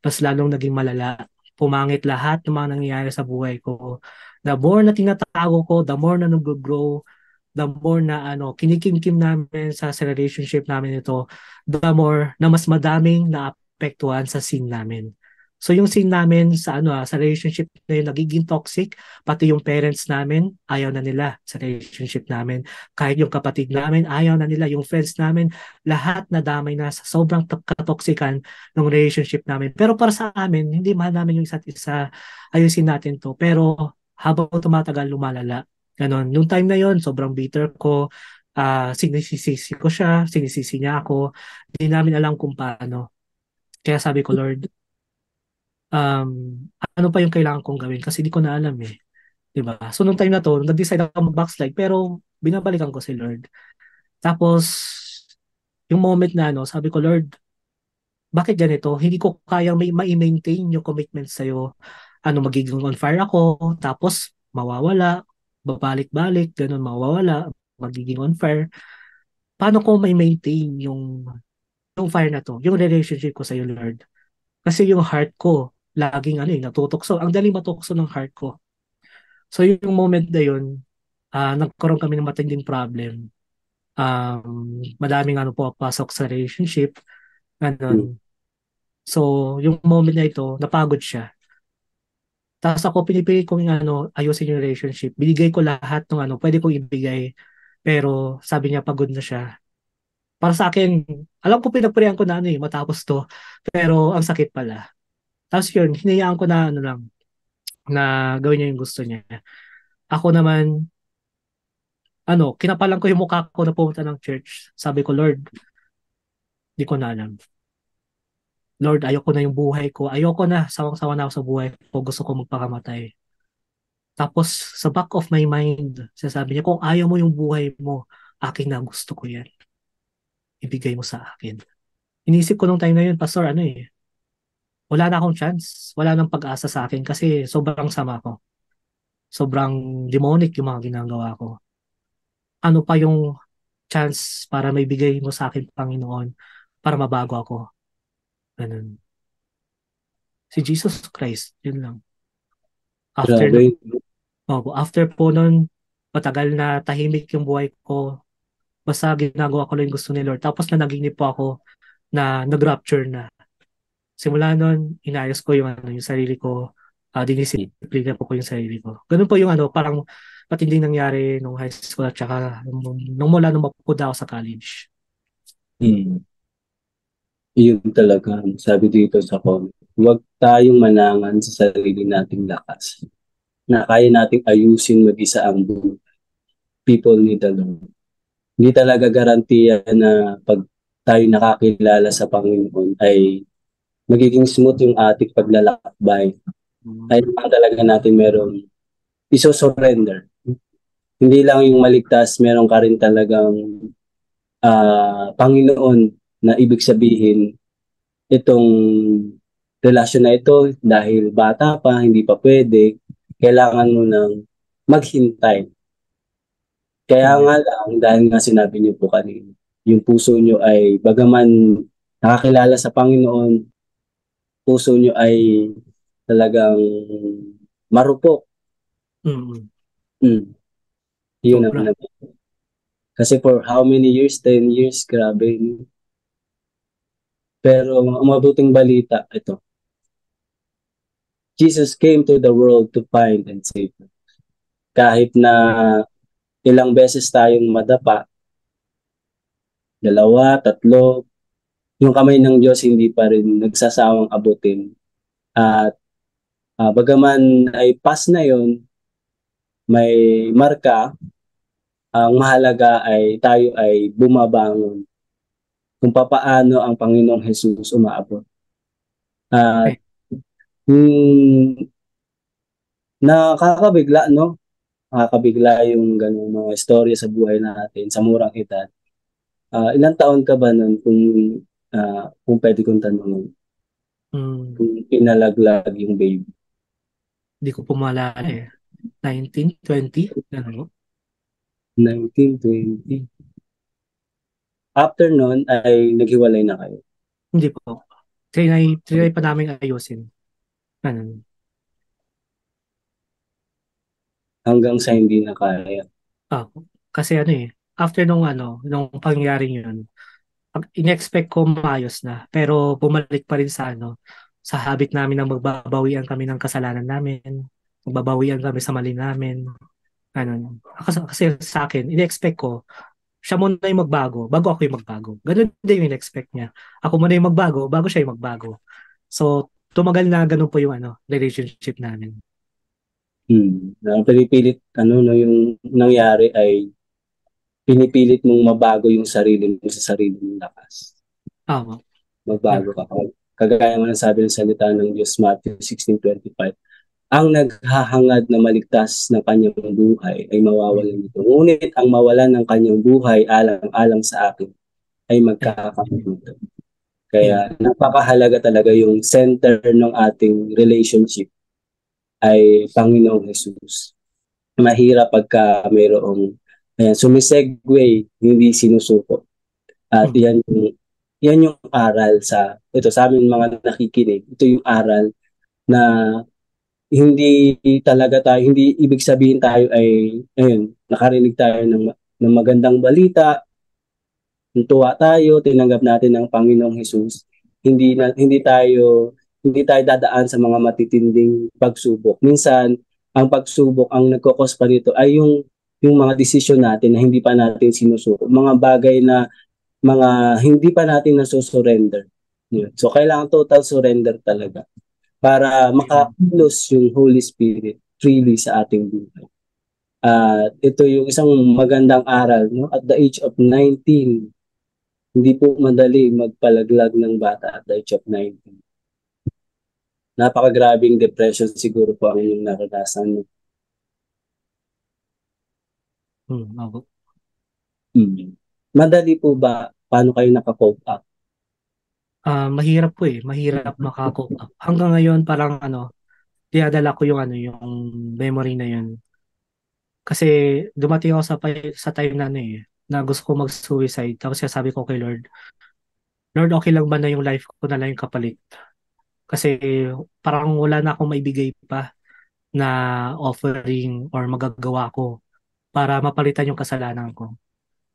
mas lalong naging malala. Pumangit lahat ng mga nangyayari sa buhay ko. The more na tinatago ko, the more na nag-grow, the more na kinikimkim namin sa relationship namin ito, the more na mas madaming naapektuhan sa scene namin. So yung scene namin sa relationship na yun nagiging toxic, pati yung parents namin ayaw na nila sa relationship namin. Kahit yung kapatid namin ayaw na nila, yung friends namin, lahat nadamay na sa sobrang katoksikan ng relationship namin. Pero para sa amin, hindi mahal namin yung isa't isa, ayusin natin to. Pero habang tumatagal, lumalala. Ganon. Yung time na yon sobrang bitter ko. Sinisisi ko siya, sinisisi niya ako. Hindi namin alam kung paano. Kaya sabi ko, Lord, um, ano pa yung kailangan kong gawin? Kasi di ko na alam eh. Diba? So, nung time na to, nag-decide ako mag-backslide, pero binabalikan ko si Lord. Tapos, yung moment na sabi ko, Lord, bakit ganito? Hindi ko kayang ma-maintain yung commitment sa'yo. Magiging on fire ako, tapos mawawala, babalik-balik, ganun, mawawala, magiging on fire. Paano ko may-maintain yung fire na to, yung relationship ko sa'yo, Lord? Kasi yung heart ko, laging natutokso. Ang daling matukso ng heart ko. So yung moment na yun, nagkaroon kami ng matinding problem. Madaming po pasok sa relationship, Mm. ganun. So, yung moment na ito, napagod siya. Tapos ako pinipili kong ayusin yung relationship. Binigay ko lahat ng pwede kong ibigay. Pero sabi niya pagod na siya. Para sa akin, alam ko pinagpurihan ko na matapos to. Pero ang sakit pala. Tapos yun, hinayaan ko na lang, na gawin niya yung gusto niya. Ako naman, kinapalan ko yung mukha ko na pumunta ng church. Sabi ko, Lord, di ko na alam. Lord, ayoko na yung buhay ko. Ayoko na. Sawang-sawa na ako sa buhay ko. Gusto ko magpakamatay. Tapos sa back of my mind, sasabi niya, kung ayaw mo yung buhay mo, akin na gusto ko yan. Ibigay mo sa akin. Inisip ko nung time na yun, Pastor, wala na akong chance. Wala nang pag-asa sa akin kasi sobrang sama ko. Sobrang demonic yung mga ginagawa ko. Ano pa yung chance para may bigay mo sa akin, Panginoon, para mabago ako? Ganun. Si Jesus Christ, yun lang. After Grabe. after po nun, matagal na tahimik yung buhay ko. Basta ginagawa ko lang yung gusto ni Lord. Tapos na naginip po ako na nag-rupture na. Simula nun, inayos ko yung sarili ko. Dinisiplina ko yung sarili ko. Ganun po yung parang matinding nangyari nung high school at saka nung mula nung mapunta ako sa college. Mm. Yun talaga. Sabi dito sa comment, huwag tayong manangan sa sarili nating lakas na kaya nating ayusin mag-isa ang buhay. People need the Lord. Hindi talaga garantiya na pag tayo nakakilala sa Panginoon ay magiging smooth yung ating paglalakbay. Mm. Kailangan talaga natin merong iso-surrender. Hindi lang yung maligtas, meron ka rin talagang Panginoon na ibig sabihin itong relasyon na ito dahil bata pa, hindi pa pwede, kailangan mo nang maghintay. Kaya Amen. nga lang, dahil nga sinabi niyo po kanina, yung puso niyo ay bagaman nakakilala sa Panginoon, puso niyo ay talagang marupok. Mm. Mm, yun ang Sobra. naman. Kasi for how many years? 10 years, grabe. Pero ang mabuting balita, ito, Jesus came to the world to find and save us. Kahit na ilang beses tayong madapa, dalawa, tatlo, yung kamay ng Diyos hindi pa rin nagsasawang abutin. At bagaman ay past na yon, may marka, ang mahalaga ay tayo ay bumabangon kung papaano ang Panginoong Jesus umaabot. At Okay. nakakabigla, no? Nakakabigla yung ganung mga istorya sa buhay natin sa murang edad. Ilang taon ka ba nun kung pwede kong tanongin? Hmm, Kung pinalaglag yung baby? Di ko po maalala eh. 19, 20? Ano po? 1920. After nun ay naghiwalay na kayo. Hindi po. Trinay pa namin ayusin. Ano? Hanggang sa hindi na kaya. Ah, kasi ano eh, after nung pangyayaring yun, in-expect ko maayos na, pero bumalik pa rin sa sa habit namin na magbabawian kami ng kasalanan namin, magbabawian kami sa mali namin, kasi sa akin, in-expect ko, siya muna yung magbago, bago ako yung magbago. Ganun din yung in-expect niya. Ako muna yung magbago, bago siya yung magbago. So, tumagal na ganun po yung relationship namin. Ang pinipilit, no, yung nangyari ay pinipilit mong mabago yung sarili mo sa sarili mong lakas. Tama. Magbago Ganun. ka. Kagaya mo ng sabi ng salita ng Diyos, Matthew 16:25, ang naghahangad na maligtas ng kanyang buhay ay mawawalan nito. Ngunit ang mawalan ng kanyang buhay alang-alang sa akin ay Ay, magkakaroon. yun. Kaya napakahalaga talaga yung center ng ating relationship ay Panginoong Jesus. Mahirap pagka mayroong sumisegue, hindi sinusuko. At Mm. yan yung aral ito sa amin mga nakikinig. Ito yung aral na hindi ibig sabihin tayo ay, ayun, nakarinig tayo ng magandang balita, tuwa tayo, tinanggap natin ng Panginoong Hesus. Hindi tayo dadaan sa mga matitinding pagsubok. Minsan, ang pagsubok ang nagkokos pa nito ay yung mga desisyon natin na hindi pa natin sinusuko. Mga bagay na mga hindi pa natin nasusurrender. Yun. So, kailangan total surrender talaga para Yun. makakilos yung Holy Spirit freely sa ating buhay. At ito yung isang magandang aral, no? At the age of 19, hindi po madali magpalaglag ng bata at the age of 19. Napakagrabing depression siguro po ang inyong naranasan. Opo. Mm. Madali po ba? Paano kayo nakakope up? Mahirap po eh. Mahirap maka-cope up. Hanggang ngayon, parang dinadala ko yung memory na yun. Kasi dumating ako sa time na na gusto ko mag-suicide. Tapos sabi ko kay Lord, Lord, okay lang ba na yung life ko na lang yung kapalit? Kasi parang wala na akong maibigay pa na offering or magagawa ko para mapalitan yung kasalanan ko.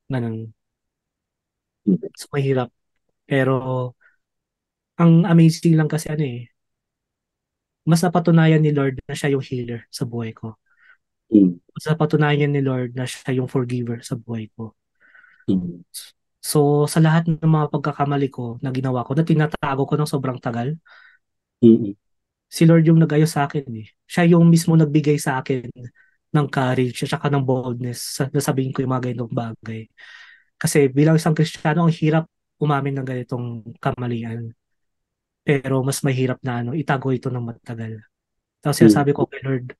Ganun. So, mahirap. Pero, ang amazing lang kasi mas napatunayan ni Lord na siya yung healer sa buhay ko. Mm. Mas napatunayan ni Lord na siya yung forgiver sa buhay ko. Mm. So, sa lahat ng mga pagkakamali ko na ginawa ko, na tinatago ko ng sobrang tagal, Mm. si Lord yung nag-ayos sa akin eh. Siya yung mismo nagbigay sa akin ng courage at saka ng boldness na sabihin ko yung mga ganitong bagay. Kasi bilang isang Kristiyano, ang hirap umamin ng ganitong kamalian. Pero mas mahirap na itago ito ng matagal. Tapos Mm. sinasabi ko kay Lord,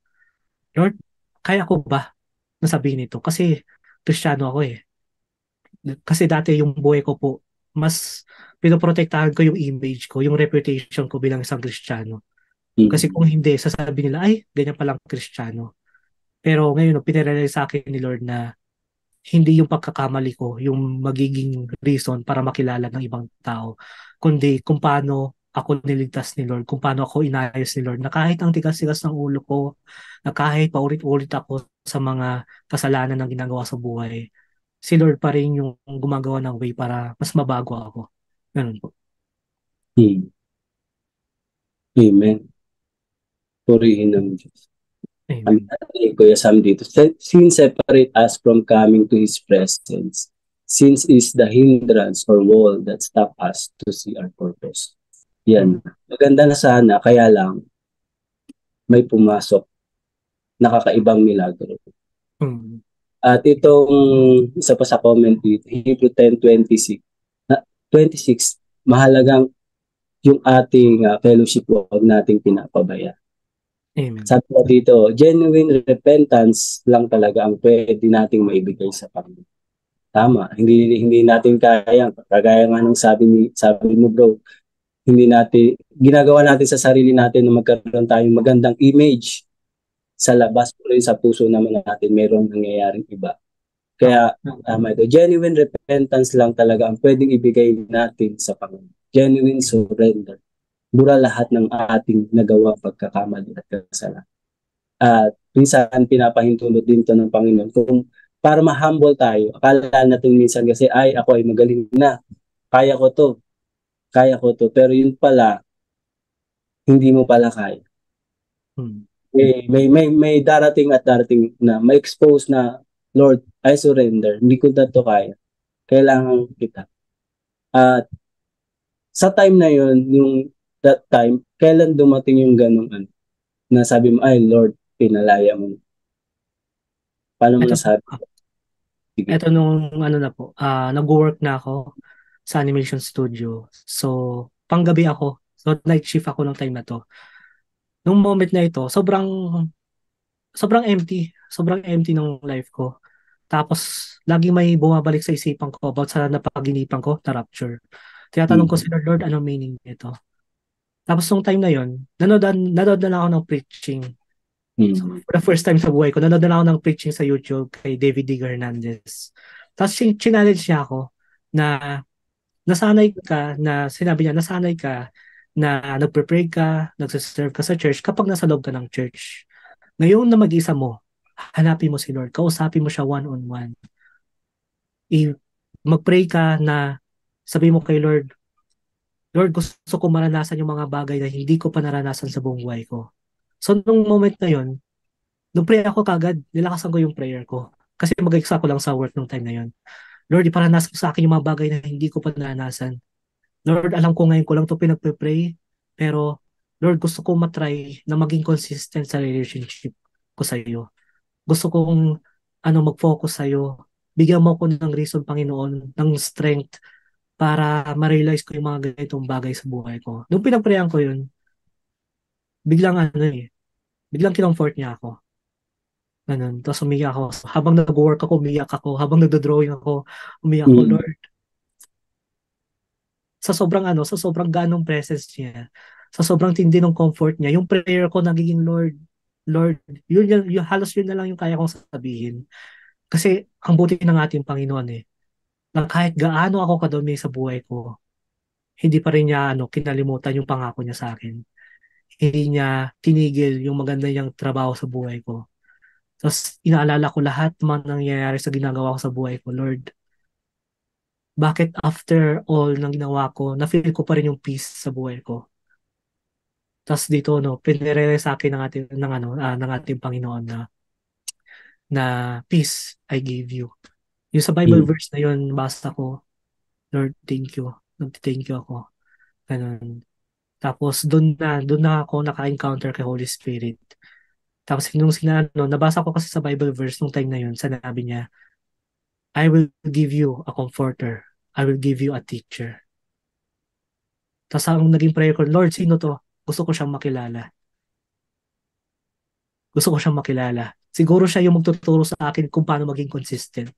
Lord, kaya ko ba na sabihin ito? Kasi Kristiyano ako eh. Kasi dati yung buhay ko po, mas pinoprotektahan ko yung image ko, yung reputation ko bilang isang Kristiyano. Kasi Mm. kung hindi, sasabihin nila, ay, ganyan palang Kristiyano. Pero ngayon, pinarealize sa akin ni Lord na hindi yung pagkakamali ko yung magiging reason para makilala ng ibang tao, kundi kung paano ako niligtas ni Lord, kung paano ako inayos ni Lord, na kahit ang tigas-tigas ng ulo ko, na kahit paulit-ulit ako sa mga kasalanan na ginagawa sa buhay, si Lord pa rin yung gumagawa ng way para mas mabago ako. Ganun po. Hmm. Amen. Purihin ng Diyos. Ang Amen. sabi ni Kuya Sam dito, sin separate us from coming to His presence. Sins is the hindrance or wall that stop us to see our purpose. Mm. Yan. Maganda na sana, kaya lang may pumasok na kakaibang milagro. Mm. At itong isa pa sa comment dito, Hebrew 10:26, 26, mahalagang yung ating fellowship, huwag nating pinapabaya. Amen. Sabi ko dito, genuine repentance lang talaga ang pwede nating maibigay sa Panginoon. Tama, hindi natin kaya, kagaya nga ng sabi mo bro, hindi natin ginagawa natin sa sarili natin na magkaroon tayong magandang image sa labas, pero sa puso naman natin mayroong nangyayaring iba. Oo. Kaya tama ito, genuine repentance lang talaga ang pwedeng ibigay natin sa Panginoon. Genuine surrender. Mura lahat ng ating nagawa pagkakamali at kasalanan. At minsan pinapahintulot din to ng Panginoon kung para ma-humble tayo. Akala natin minsan kasi ay ako ay magaling na. Kaya ko to. Kaya ko to. Pero yun pala, hindi mo pala kaya. Mm. May darating at darating na may expose na Lord, I surrender. Hindi ko na to kaya. Kailangan kita. At sa time na yun, yung that time, kailan dumating yung ganong ano, na sabi mo, ay Lord, pinalaya mo. Paano mo Ito po, nasabi? Sige. ito nung ano na po, nag-work na ako sa animation studio. So, panggabi ako. So, night shift ako nung time na to. Nung moment na ito, sobrang empty. Sobrang empty ng life ko. Tapos, lagi may bumabalik sa isipan ko about sa napaginipan ko na rapture. Tinatanong ko Mm. si Lord, Lord, anong meaning nito? Tapos, nung time na yon, nanood na lang ako ng preaching. So, Mm. for the first time sa buhay ko, nanood na lang ako ng preaching sa YouTube kay David D. Hernandez. Tapos, challenge niya ako na sinabi niya, nasanay ka na nagpe-pray ka, nagsiserve ka sa church kapag nasa loob ka ng church. Ngayon na mag-isa mo, hanapin mo si Lord, kausapin mo siya one-on-one. Mag-pray ka na sabi mo kay Lord, Lord, gusto ko maranasan yung mga bagay na hindi ko pa naranasan sa buong buhay ko. So, nung moment na yon, nung pray ako kagad, nilakasan ko yung prayer ko. Kasi mag-exam ko lang sa work nung time na yon. Lord, iparanas mo sa akin yung mga bagay na hindi ko pa naranasan. Lord, alam ko ngayon ko lang ito pinagpe-pray, pero Lord, gusto ko matry na maging consistent sa relationship ko sa iyo. Gusto kong mag-focus sa iyo. Bigyan mo ako ng reason, Panginoon, ng strength para ma-realize ko yung mga ganitong bagay sa buhay ko. Nung pinagprayan ko yun, biglang biglang kinomfort niya ako. Ganun. Tapos umiyak ako. Habang nag-work ako, umiyak ako. Habang nagdo-drawing ako, umiyak ako, Mm. Lord. Sa sobrang ganong presence niya, sa sobrang tindi ng comfort niya, yung prayer ko nagiging Lord, Lord, halos yun na lang yung kaya kong sabihin. Kasi ang buti ng ating Panginoon na kahit gaano ako kadumi sa buhay ko, hindi pa rin niya kinalimutan yung pangako niya sa akin. Hindi niya tinigil yung maganda niyang trabaho sa buhay ko. Tapos inaalala ko lahat ng mga nangyayari sa ginagawa ko sa buhay ko, Lord. Bakit after all ng ginawa ko, na-feel ko pa rin yung peace sa buhay ko? Tapos dito, pinirere sa akin ng ating Panginoon na peace I gave you. Yung sa Bible Mm. verse na yun, basta ko, Lord, thank you. Thank you ako. Ganun. Tapos doon na ako naka-encounter kay Holy Spirit. Tapos nabasa ko kasi sa Bible verse nung time na yun, sinabi niya, I will give you a comforter. I will give you a teacher. Tapos ang naging prayer ko, Lord, sino to? Gusto ko siyang makilala. Gusto ko siyang makilala. Siguro siya yung magtuturo sa akin kung paano maging consistent.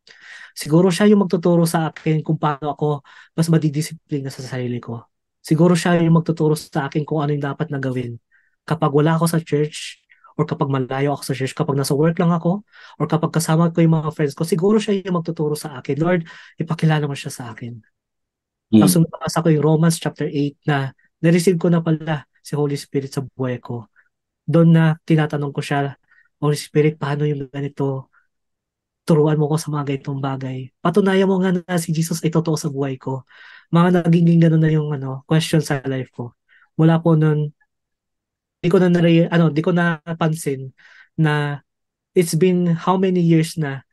Siguro siya yung magtuturo sa akin kung paano ako mas madidisiplina sa sarili ko. Siguro siya yung magtuturo sa akin kung ano yung dapat na gawin. Kapag wala ako sa church, or kapag malayo ako sa church, kapag nasa work lang ako, or kapag kasama ko yung mga friends ko, siguro siya yung magtuturo sa akin. Lord, ipakilala mo siya sa akin. Tapos Mm. nabasa ko yung Romans chapter 8 na na-receive ko na pala si Holy Spirit sa buhay ko. Doon na tinatanong ko siya, Holy Spirit, paano yung ganito? turuan mo ko sa mga ganitong bagay. Patunayan mo nga na si Jesus ay totoo sa buhay ko. Mga naging ganun na yung question sa life ko. Mula po nun, di ko napansin na it's been how many years na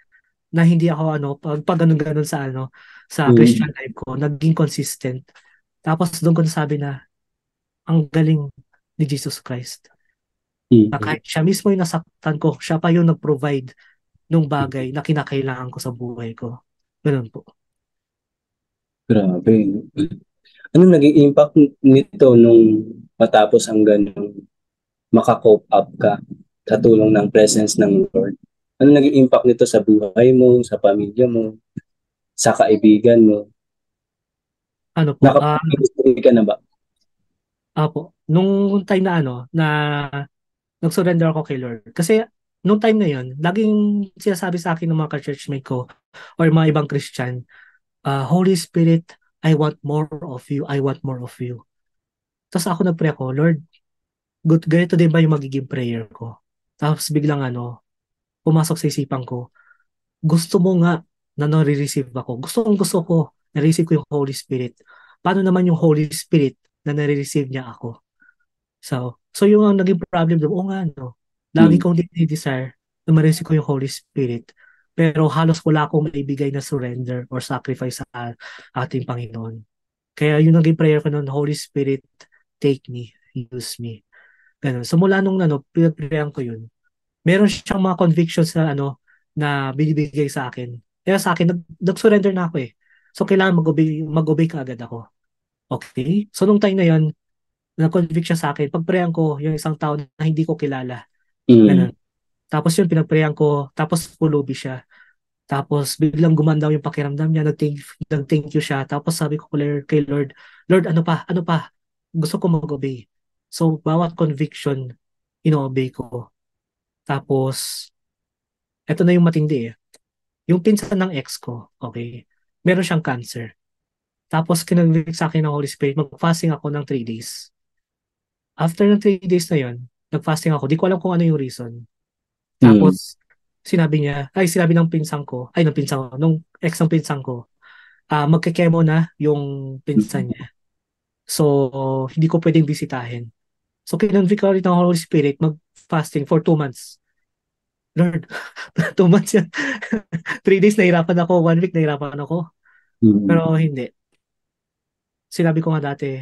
hindi ako pag ganun sa Mm. Christian life ko, naging consistent. Tapos doon ko nasabi na ang galing ni Jesus Christ. Na Mm. kahit siya mismo yung nasaktan ko, siya pa yung nag-provide nung bagay na kinakailangan ko sa buhay ko. Ganun po. Grabe. Ano naging impact nito nung matapos ang ganung maka-cope up ka sa tulong ng presence ng Lord? Ano naging impact nito sa buhay mo, sa pamilya mo, sa kaibigan mo? Ano po, Nakapag-ministry ka na ba? nung time na nag-surrender ako kay Lord. Kasi nung time na yon, laging sinasabi sa akin ng mga ka-churchmate ko or mga ibang Christian, Holy Spirit, I want more of you. I want more of you. Tapos ako nag-pray ako, Lord, ganito din ba yung magiging prayer ko? Tapos biglang pumasok sa isipan ko, gusto mo nga na nare-receive ako. Gusto ko, nare-receive ko yung Holy Spirit. Paano naman yung Holy Spirit na nare-receive niya ako? So yung ang naging problem doon, oo nga, no? Lagi Mm. kong desire na ma-receive ko yung Holy Spirit. Pero halos wala akong maibigay na surrender or sacrifice sa ating Panginoon. Kaya yung naging prayer ko noon, Holy Spirit, take me, use me. Ganun. So mula nung pinag-prayan ko yun, meron siyang mga convictions na binibigay sa akin. Kaya sa akin, nag-surrender na ako eh. So kailangan mag-obey ka agad ako. Okay? So nung time na yun, na-convict siya sa akin. Pag-prayan ko, yung isang tao na hindi ko kilala. Mm. Ganun. Tapos yun, pinag-prayan ko, tapos pulubi siya. Tapos biglang gumandaw yung pakiramdam niya, nag-thank you siya. Tapos sabi ko kay Lord, Lord, ano pa? Ano pa? Gusto ko mag-obey. So, bawat conviction, ino-obey ko. Tapos, eto na yung matindi eh. Yung pinsan ng ex ko, okay, meron siyang cancer. Tapos, kinonvict sa akin ng Holy Spirit, mag-fasting ako ng 3 days. After ng 3 days na yon, nag-fasting ako. Di ko alam kung ano yung reason. Mm. Tapos, sinabi ng pinsan ko, ay, ng pinsan ko, nung ex ng pinsan ko, magkakemo na yung pinsan niya. So, hindi ko pwedeng bisitahin. So, kinonvict ko rin ng Holy Spirit mag-fasting for 2 months. Lord, 2 months yan. 3 days nahirapan ako, 1 week nahirapan ako. Mm. Pero hindi. Sinabi ko nga dati,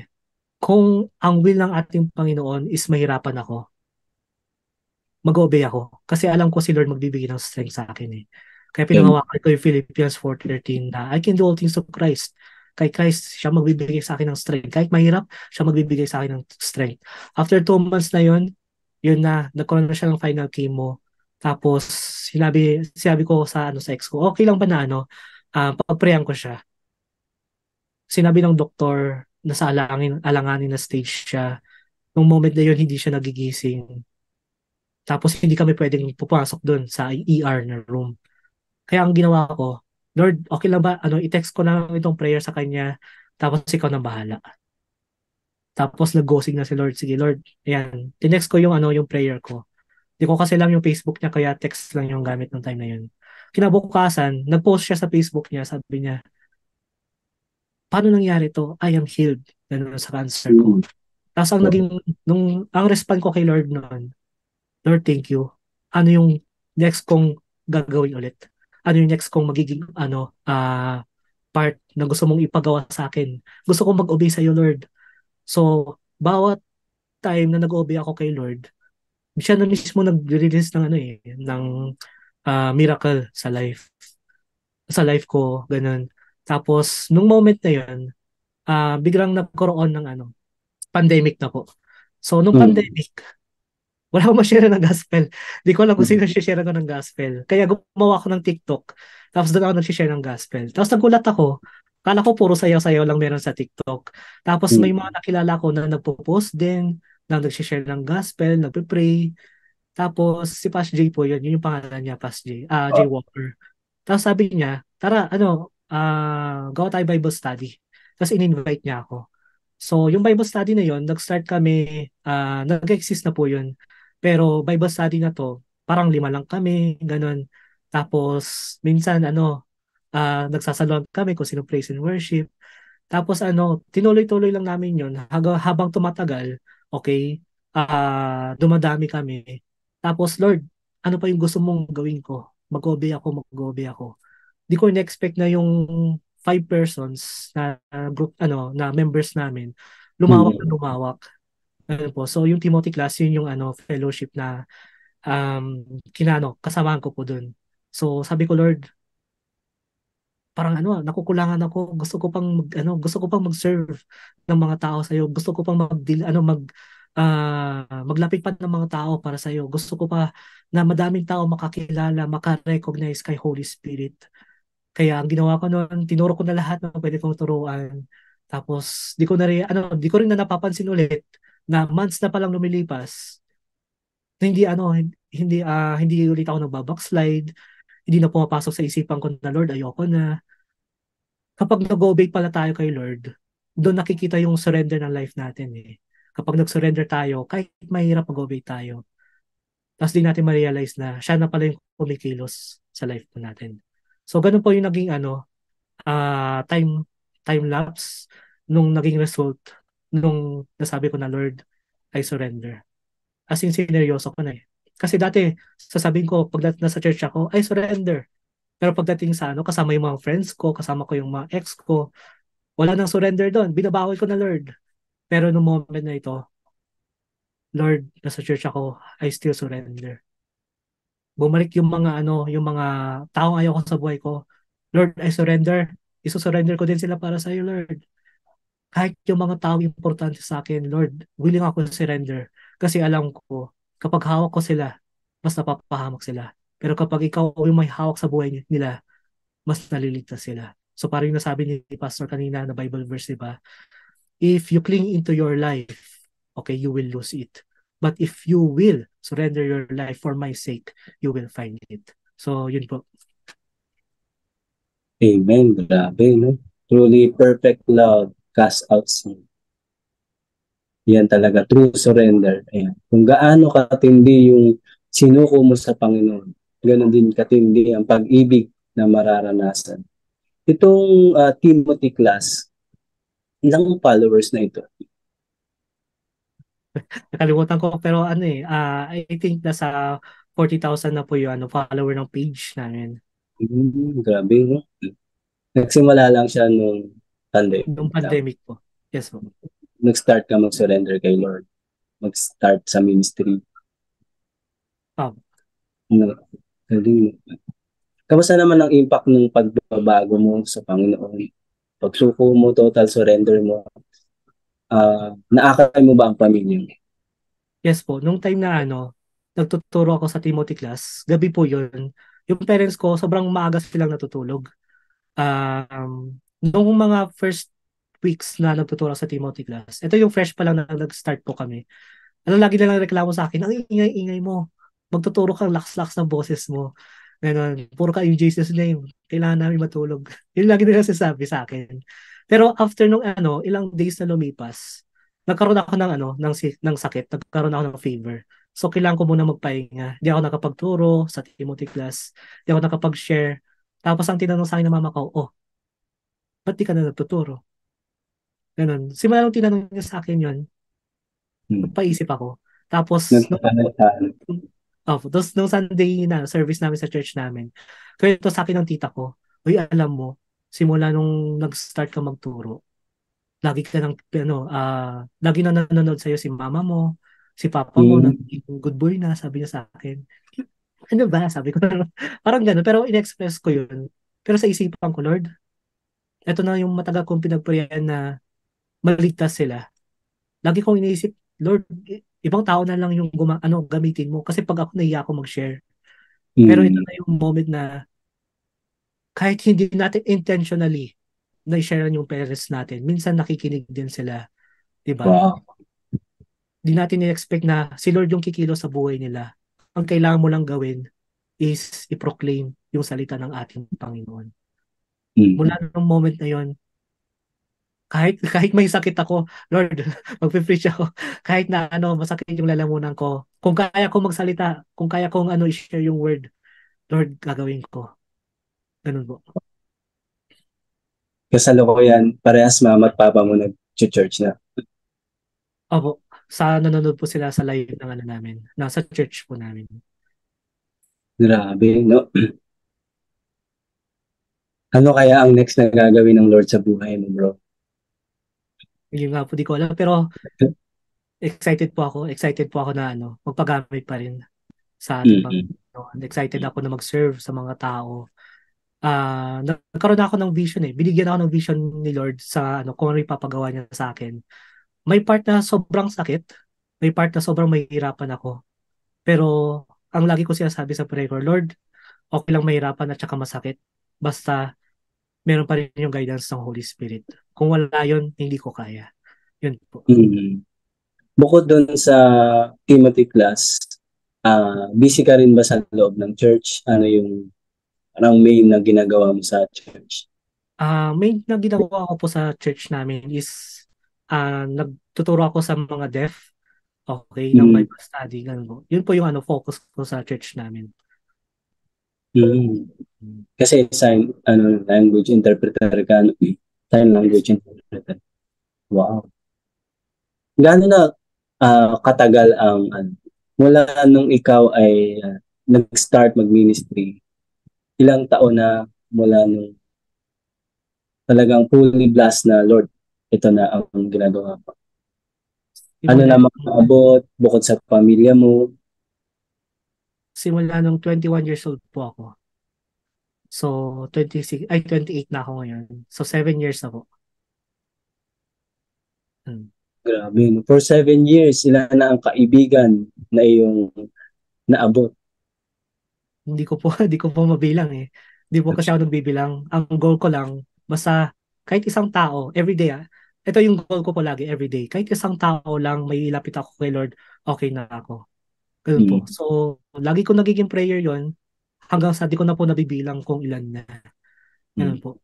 kung ang will ng ating Panginoon is mahirapan ako, mag-obey ako. Kasi alam ko si Lord magbibigay ng strength sa akin eh. Kaya Yun. pinangawakan ko yung Philippians 4:13 na I can do all things through Christ. Kay Christ, siya magbibigay sa akin ng strength. Kahit mahirap, siya magbibigay sa akin ng strength. After 2 months na yun na, nagkaroon na siya ng final chemo. Tapos, sinabi ko sa ex ko, okay lang ba na pagprayan ko siya. Sinabi ng doktor na sa alanganin na stage siya. Nung moment na yun, hindi siya nagigising. Tapos hindi kami pwedeng pupasok doon sa ER na room. Kaya ang ginawa ko, Lord, okay lang ba? I-text ko lang itong prayer sa kanya, tapos ikaw na bahala. Tapos nag-ghosting na si Lord. Sige, Lord, ayan. Tinext ko yung prayer ko. Di ko kasi lang yung Facebook niya, kaya text lang yung gamit ng time na yun. Kinabukasan, nag-post siya sa Facebook niya, sabi niya, paano nangyari to? I am healed. Ganun sa cancer ko. Mm. Tapos ang respond ko kay Lord noon, Lord, thank you. Ano yung next kong gagawin ulit? Ano yung next kong magiging part na gusto mong ipagawa sa akin? Gusto kong mag-obey sa iyo, Lord. So, bawat time na nag-obey ako kay Lord, siya na mismo nag-release ng ng miracle sa life ko, ganun. Tapos, nung moment na yun, biglang nagkaroon ng pandemic na po. So, nung Mm. pandemic, wala akong ma-share ng gospel. Di ko alam kung sino share ko ng gospel. Kaya gumawa ako ng TikTok. Tapos doon ako nag-share ng gospel. Tapos nagulat ako. Kala ko puro sayaw-sayaw lang meron sa TikTok. Tapos may mga Mm. nakilala ko na nagpo-post din, na nag-share ng gospel, nagpe-pray. Tapos si Pas J po yun. Yun yung pangalan niya, Pas J. J Walker. Tapos sabi niya, tara, gawa tayo Bible study. Tapos in-invite niya ako. So, yung Bible study na yon, nag-start kami, nag-exist na po yun. Pero Bible study na to, parang 5 lang kami, ganun. Tapos minsan nagsasalon kami kung sino praise and worship. Tapos tinuloy-tuloy lang namin yun habang tumatagal, okay, dumadami kami. Tapos, Lord, ano pa yung gusto mong gawin ko? Mag-obey ako, mag-obey ako. Di ko in-expect na yung 5 persons na group, na members namin, lumawak na Mm. lumawak. Ayun po. So, yung Timothy class, yun yung fellowship na kasamahan ko po dun. So, sabi ko, Lord, parang nakukulangan ako. Gusto ko pang mag-serve ng mga tao sa iyo. Gusto ko pang maglapit pa ng mga tao para sa iyo. Gusto ko pa na madaming tao makakilala, makarecognize kay Holy Spirit. Kaya ang ginawa ko noon, tinuro ko na lahat ng pwede kong turuan. Tapos di ko rin na napapansin ulit na months na palang lumilipas. Na hindi ulit ako nagbabackslide. Hindi na pumapasok sa isipan ko na Lord, ayoko na. Kapag nag-obey pala tayo kay Lord, doon nakikita yung surrender ng life natin eh. Kapag nag-surrender tayo, kahit mahirap mag-obey tayo, tapos di natin ma-realize na siya na pala yung kumikilos sa life po natin. So, ganun po yung naging time lapse nung naging result nung nasabi ko na Lord, I surrender. As in, sineryoso ko na eh. Kasi dati, sasabihin ko, pag nasa church ako, I surrender. Pero pagdating sa kasama yung mga friends ko, kasama ko yung mga ex ko, wala nang surrender doon. Binabawi ko na Lord. Pero nung moment na ito, Lord, nasa church ako, I still surrender. Bumalik yung mga taong ayaw ko sa buhay ko. Lord, I surrender. Isusurrender ko din sila para sa iyo, Lord. Kahit yung mga taong importante sa akin, Lord, willing ako surrender. Kasi alam ko, kapag hawak ko sila, mas napapahamak sila. Pero kapag ikaw yung may hawak sa buhay nila, mas naliligtas sila. So parang yung nasabi ni Pastor kanina na Bible verse, diba? If you cling into your life, okay, you will lose it. But if you will surrender your life for my sake, you will find it. So, yun po. Amen. Grabe, no? Truly perfect love cast out sin. Yan talaga, true surrender. Ayan. Kung gaano katindi yung sinuko mo sa Panginoon, ganoon din katindi ang pag-ibig na mararanasan. Itong Timothy class, ilang followers na ito? Nakalimutan ko, pero I think nasa 40,000 na po yung follower ng page namin. Grabe, no? Nagsimula lang siya nung Nung pandemic lang. pandemic po. Yes po. Nag-start ka mag-surrender kay Lord. Mag-start sa ministry. Ah, No? Galing, no? Kamusta naman ang impact ng pagbabago mo sa Panginoon? Pagsuko mo, total surrender mo, naakay mo ba ang pamilya mo? yes po. Nung time na nagtuturo ako sa Timothy class, gabi po yun. Yung parents ko, sobrang maaga silang natutulog. Nung mga first weeks na nagtuturo sa Timothy class, ito yung fresh pa lang na nag-start po kami. Lagi na lang reklamo sa akin, ang ingay-ingay mo. Magtuturo kang laks-laks ng boses mo. Ganon. Puro ka in Jesus name. Kailangan namin matulog. Yun lagi nila sinasabi sa akin. Pero after nung ilang days na lumipas, nagkaroon ako ng sakit. Nagkaroon ako ng fever. So, kailangan ko muna magpahinga. Hindi ako nakapagturo sa Timothy class. Hindi ako nakapag-share. Tapos ang tinanong sa akin ng mama ko, oh, ba't di ka na nagtuturo? Ganon. Simula nung tinanong niya sa akin yun, Hmm. nagpaisip ako. Tapos, Nagpapanagsahan. tapos nung Sunday na service namin sa church namin, kwento sa akin ng tita ko, uy, alam mo, simula nung nag-start ka magturo, lagi ka ng, lagi na nanonood sa'yo si mama mo, si papa mo, Hmm. naging good boy na, sabi niya sa akin. Ano ba? Sabi ko, parang gano'n, pero in-express ko yun. Pero sa isipan ko, Lord, eto na yung matagal kong pinagpurihan na maligtas sila. Lagi kong iniisip, Lord, ibang tao na lang yung gamitin mo. Kasi pag ako nahiya ako mag-share. Pero ito Hmm. na yung moment na kahit hindi natin intentionally na-share yung parents natin, minsan nakikinig din sila, di ba? Wow. Di natin i-expect na si Lord yung kikilo sa buhay nila. Ang kailangan mo lang gawin is i-proclaim yung salita ng ating Panginoon. Mula Hmm. nung moment na yon, kahit may sakit ako, Lord, magpe-preach ako. Kahit na masakit yung lalamunan ko, kung kaya kong magsalita, kung kaya kong i-share yung word, Lord, gagawin ko. Ganun po. Kasalukuyan, parehas mama at papa mo nag-church na. Opo, sa nanonood po sila sa live ng ano namin. Nasa church po namin. Grabe, no? Ano kaya ang next na gagawin ng Lord sa buhay mo, bro? Yun nga po, di ko alam. Pero excited po ako na ano, magpagamit pa rin sa ating Mm-mm. Panginoon. Excited ako na mag-serve sa mga tao. Nagkaroon ako ng vision eh. Binigyan ako ng vision ni Lord sa ano, kung ano ipapagawa niya sa akin. May part na sobrang sakit. May part na sobrang mahihirapan ako. Pero ang lagi ko sinasabi sa prayer ko, Lord, okay lang mahirapan at saka masakit. Basta meron pa rin yung guidance ng Holy Spirit. Kung wala yun, hindi ko kaya. Yun po. Mm. Bukod doon sa Timothy class, busy ka rin ba sa loob ng church? Ano yung parang main na ginagawa mo sa church? Main na ginagawa ko po sa church namin is nagtuturo ako sa mga deaf, okay, ng Mm. Bible study, ganun po. Yun po yung ano, focus ko sa church namin. Mm. Mm. Kasi language interpreter ka, no? Sign Yes. language interpreter. Wow. Gaano na katagal ang mula nung ikaw ay nag-start mag-ministry? Ilang taon na mula nung talagang fully blast na Lord, ito na ang ginagawa ko? Ano Simula, na mga abot bukod sa pamilya mo? simula nung 21 years old po ako. So, 28 na ako ngayon. So, 7 years na po. Hmm. Grabe, no? For 7 years, ilan na ang kaibigan na iyong naabot? Hindi ko po, hindi ko po mabilang eh. Hindi po kasi ako nagbibilang. Ang goal ko lang, basta kahit isang tao, everyday ito yung goal ko po lagi, everyday. Kahit isang tao lang may ilapit ako kay Lord, okay na ako. Ganun po. Mm. So, lagi ko nagiging prayer yon hanggang sa di ko na po nabibilang kung ilan na. Ganun Mm. po.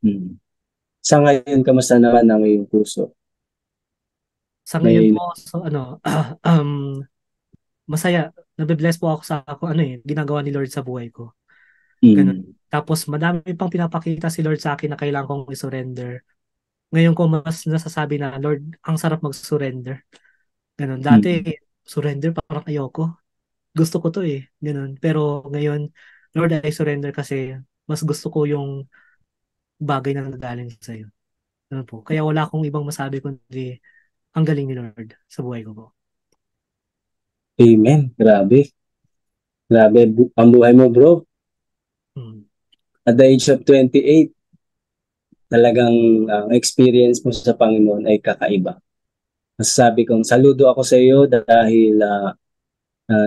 Mm. Sa ngayon, kamusta naman ang iyong puso? Sa ngayon May po, so ano, masaya. Nabe-bless po ako sa ako, ano ginagawa ni Lord sa buhay ko. Ganun. mm. Tapos madami pang pinapakita si Lord sa akin na kailangan kong i-surrender. Ngayon ko mas nasasabi na, Lord, ang sarap mag-surrender. Ganun. Dati, Mm. surrender parang ayoko. Gusto ko to eh. Ganun. Pero ngayon, Lord, I surrender kasi mas gusto ko yung bagay na nanggaling sa'yo. Ganun po. Kaya wala akong ibang masabi kundi ang galing ni Lord sa buhay ko po. Amen. Grabe. Grabe ang buhay mo, bro. Hmm. At the age of 28, talagang ang experience mo sa Panginoon ay kakaiba. Masasabi kong saludo ako sa iyo dahil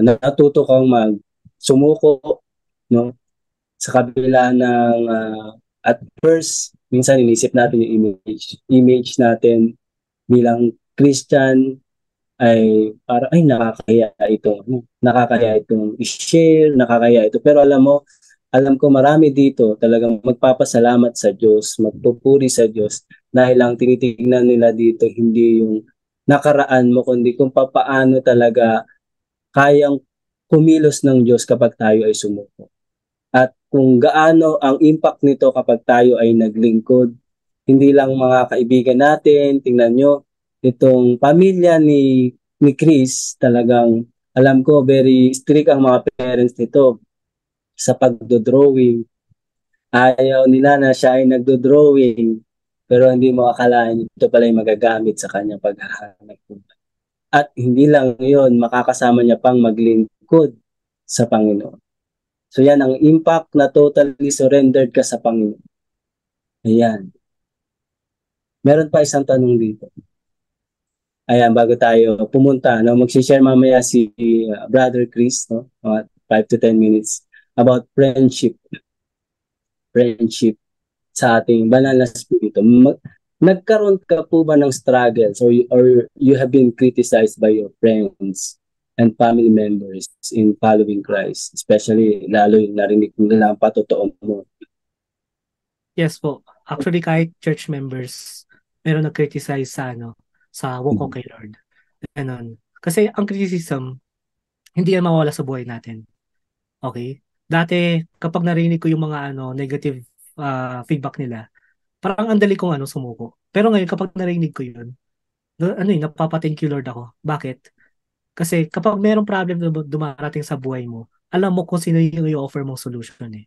natuto kang sumuko, no? Sa kabila ng at first, minsan inisip natin yung image natin bilang Christian ay para ay nakakaya itong i-share, nakakaya ito. Pero alam ko marami dito talagang magpapasalamat sa Diyos, magpupuri sa Diyos dahil lang tinitingnan nila dito hindi yung nakaraan mo kundi kung papaano talaga kayang kumilos ng Diyos kapag tayo ay sumuko. At kung gaano ang impact nito kapag tayo ay naglingkod, hindi lang mga kaibigan natin, tingnan nyo, itong pamilya ni Chris, talagang alam ko very strict ang mga parents nito sa pagdodrawing. Ayaw nila na siya ay nagdodrawing, pero hindi mo akalain ito pala yung magagamit sa kanyang paghahanap. At hindi lang yon, makakasama niya pang maglingkod sa Panginoon. So yan ang impact na totally surrendered ka sa Panginoon. Ayan. Meron pa isang tanong dito. Ayan, bago tayo pumunta, no, mag-share mamaya si Brother Chris, no, mga 5 to 10 minutes about friendship sa ating banal na spirito. Nagkaroon ka po ba ng struggles or you have been criticized by your friends and family members in following Christ? Especially, lalo yung narinig nila ang patotoo mo. Yes po. Actually, kahit church members, meron nag-criticize sa ano, sa walk ko Mhm. kay Lord. Ganon. Kasi ang criticism, hindi yan mawala sa buhay natin. Okay? Dati, kapag narinig ko yung mga negative feedback nila, parang ang dali kong sumuko. Pero ngayon, kapag narinig ko yun, napapa-thank you Lord ako. Bakit? Kasi kapag merong problem na dumarating sa buhay mo, alam mo kung sino yung i-offer mong solution eh.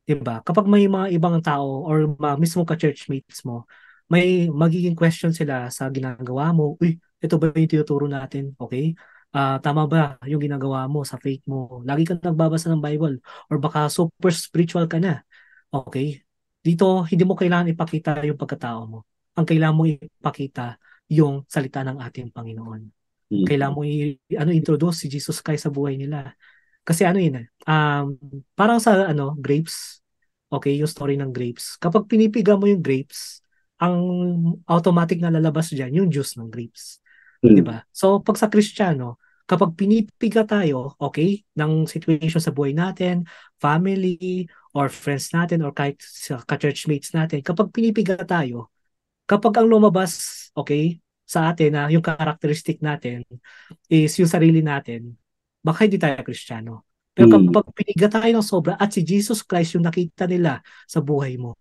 'Di ba? Kapag may mga ibang tao or mismo ka-churchmates mo, may magiging question sila sa ginagawa mo. Uy, ito ba yung tinuturo natin? Okay? Tama ba yung ginagawa mo sa faith mo? Lagi ka nagbabasa ng Bible or baka super spiritual ka na. Okay? Dito, hindi mo kailangan ipakita yung pagkatao mo. Ang kailangan mo ipakita yung salita ng ating Panginoon. Kailangan mo introduce si Jesus Christ sa buhay nila. Kasi yun parang sa grapes, okay, yung story ng grapes. Kapag pinipiga mo yung grapes, ang automatic na lalabas diyan yung juice ng grapes. 'Di ba? So pag sa Kristiyano, kapag pinipiga tayo, okay, ng situation sa buhay natin, family, or friends natin, or kahit sa ka-churchmates natin, kapag pinipiga tayo, kapag ang lumabas, okay, sa atin na yung characteristic natin is yung sarili natin, baka hindi tayo Kristiyano. Pero kapag piniga tayo ng sobra at si Jesus Christ yung nakita nila sa buhay mo,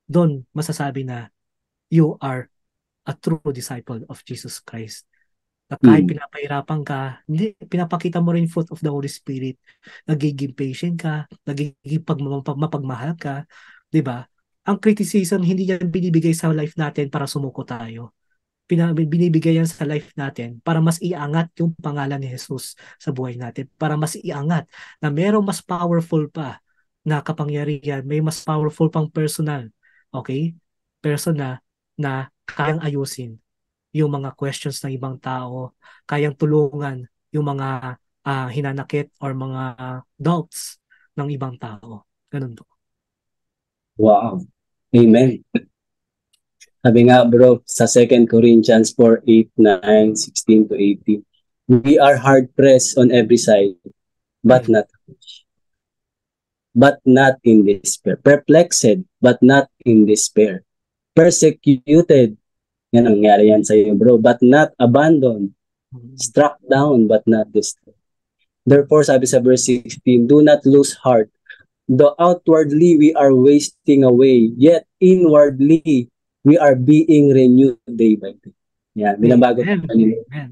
doon masasabi na you are a true disciple of Jesus Christ. Na kahit pinapahirapan ka, hindi, pinapakita mo rin fruit of the Holy Spirit. Nagiging patient ka, nagiging mapagmahal ka, di ba? Ang criticism, hindi yan binibigay sa life natin para sumuko tayo. Binibigay yan sa life natin para mas iangat yung pangalan ni Jesus sa buhay natin. Para mas iangat na merong mas powerful pa na kapangyarihan, may mas powerful pang personal, okay? Person na kayang ayusin yung mga questions ng ibang tao, kayang tulungan yung mga hinanakit or mga doubts ng ibang tao. Ganun to. Wow. Amen. Sabi nga bro, sa 2 Corinthians 4:8, 9, 16 to 18, we are hard pressed on every side, but Yeah. not in despair. Perplexed, but not in despair. Persecuted, yan ang nangyari yan sa iyo bro, but not abandoned. Struck down, but not destroyed. Therefore, sabi sa verse 16, do not lose heart. Though outwardly we are wasting away, yet inwardly we are being renewed day by day. Yan, binabago Amen. kanina. Amen.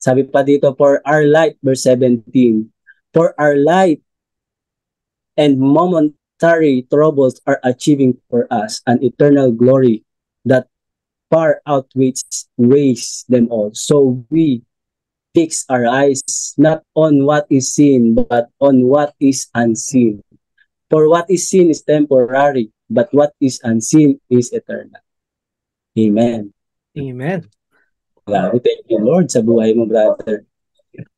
Sabi pa dito, for our light, verse 17, for our light and momentary troubles are achieving for us an eternal glory that far outweighs them all. So we fix our eyes not on what is seen, but on what is unseen. For what is seen is temporary, but what is unseen is eternal. Amen. Amen. Grabe, thank you Lord sa buhay mo, brother.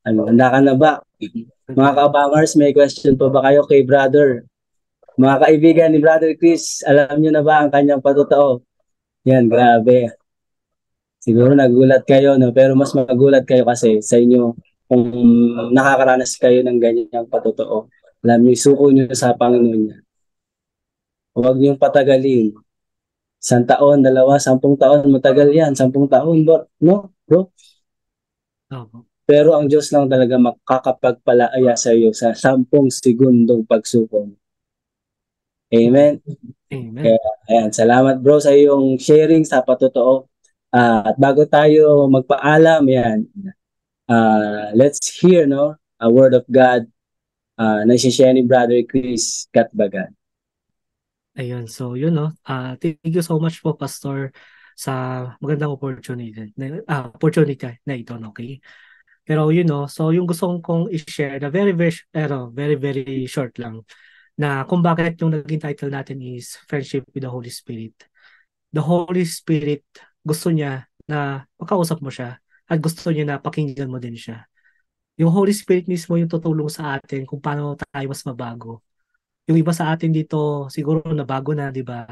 Handa ka na ba? Mga ka-abangers, may question pa ba kayo kay brother? Mga kaibigan ni Brother Chris, alam niyo na ba ang kanyang patotoo? Yan, grabe. Siguro nagulat kayo, no? Pero mas magulat kayo kasi sa inyo kung nakakaranas kayo ng ganyang patotoo. Alam niyo, isuko niyo sa Panginoon niya. Huwag niyong patagalin. 1 taon, 2, 10 taon, matagal yan. 10 taon, bro. No, bro? Pero ang Diyos lang talaga makakapagpalaya sa iyo sa 10 segundong pagsukong. Amen? Amen. Kaya, ayan, salamat bro sa iyong sharing sa patotoo. At bago tayo magpaalam, yan, let's hear a word of God na share ni Brother Chris Katbagan. Ayun, so yun thank you so much po Pastor sa magandang opportunity na ito, okay? Pero so yung gusto kong i-share na very very very very short lang na kung bakit yung naging title natin is Friendship with the Holy Spirit. The Holy Spirit gusto niya na makausap mo siya at gusto niya na pakinggan mo din siya. Yung Holy Spirit mismo yung tutulong sa atin kung paano tayo mas mabago. Yung iba sa atin dito, siguro na bago na, di ba?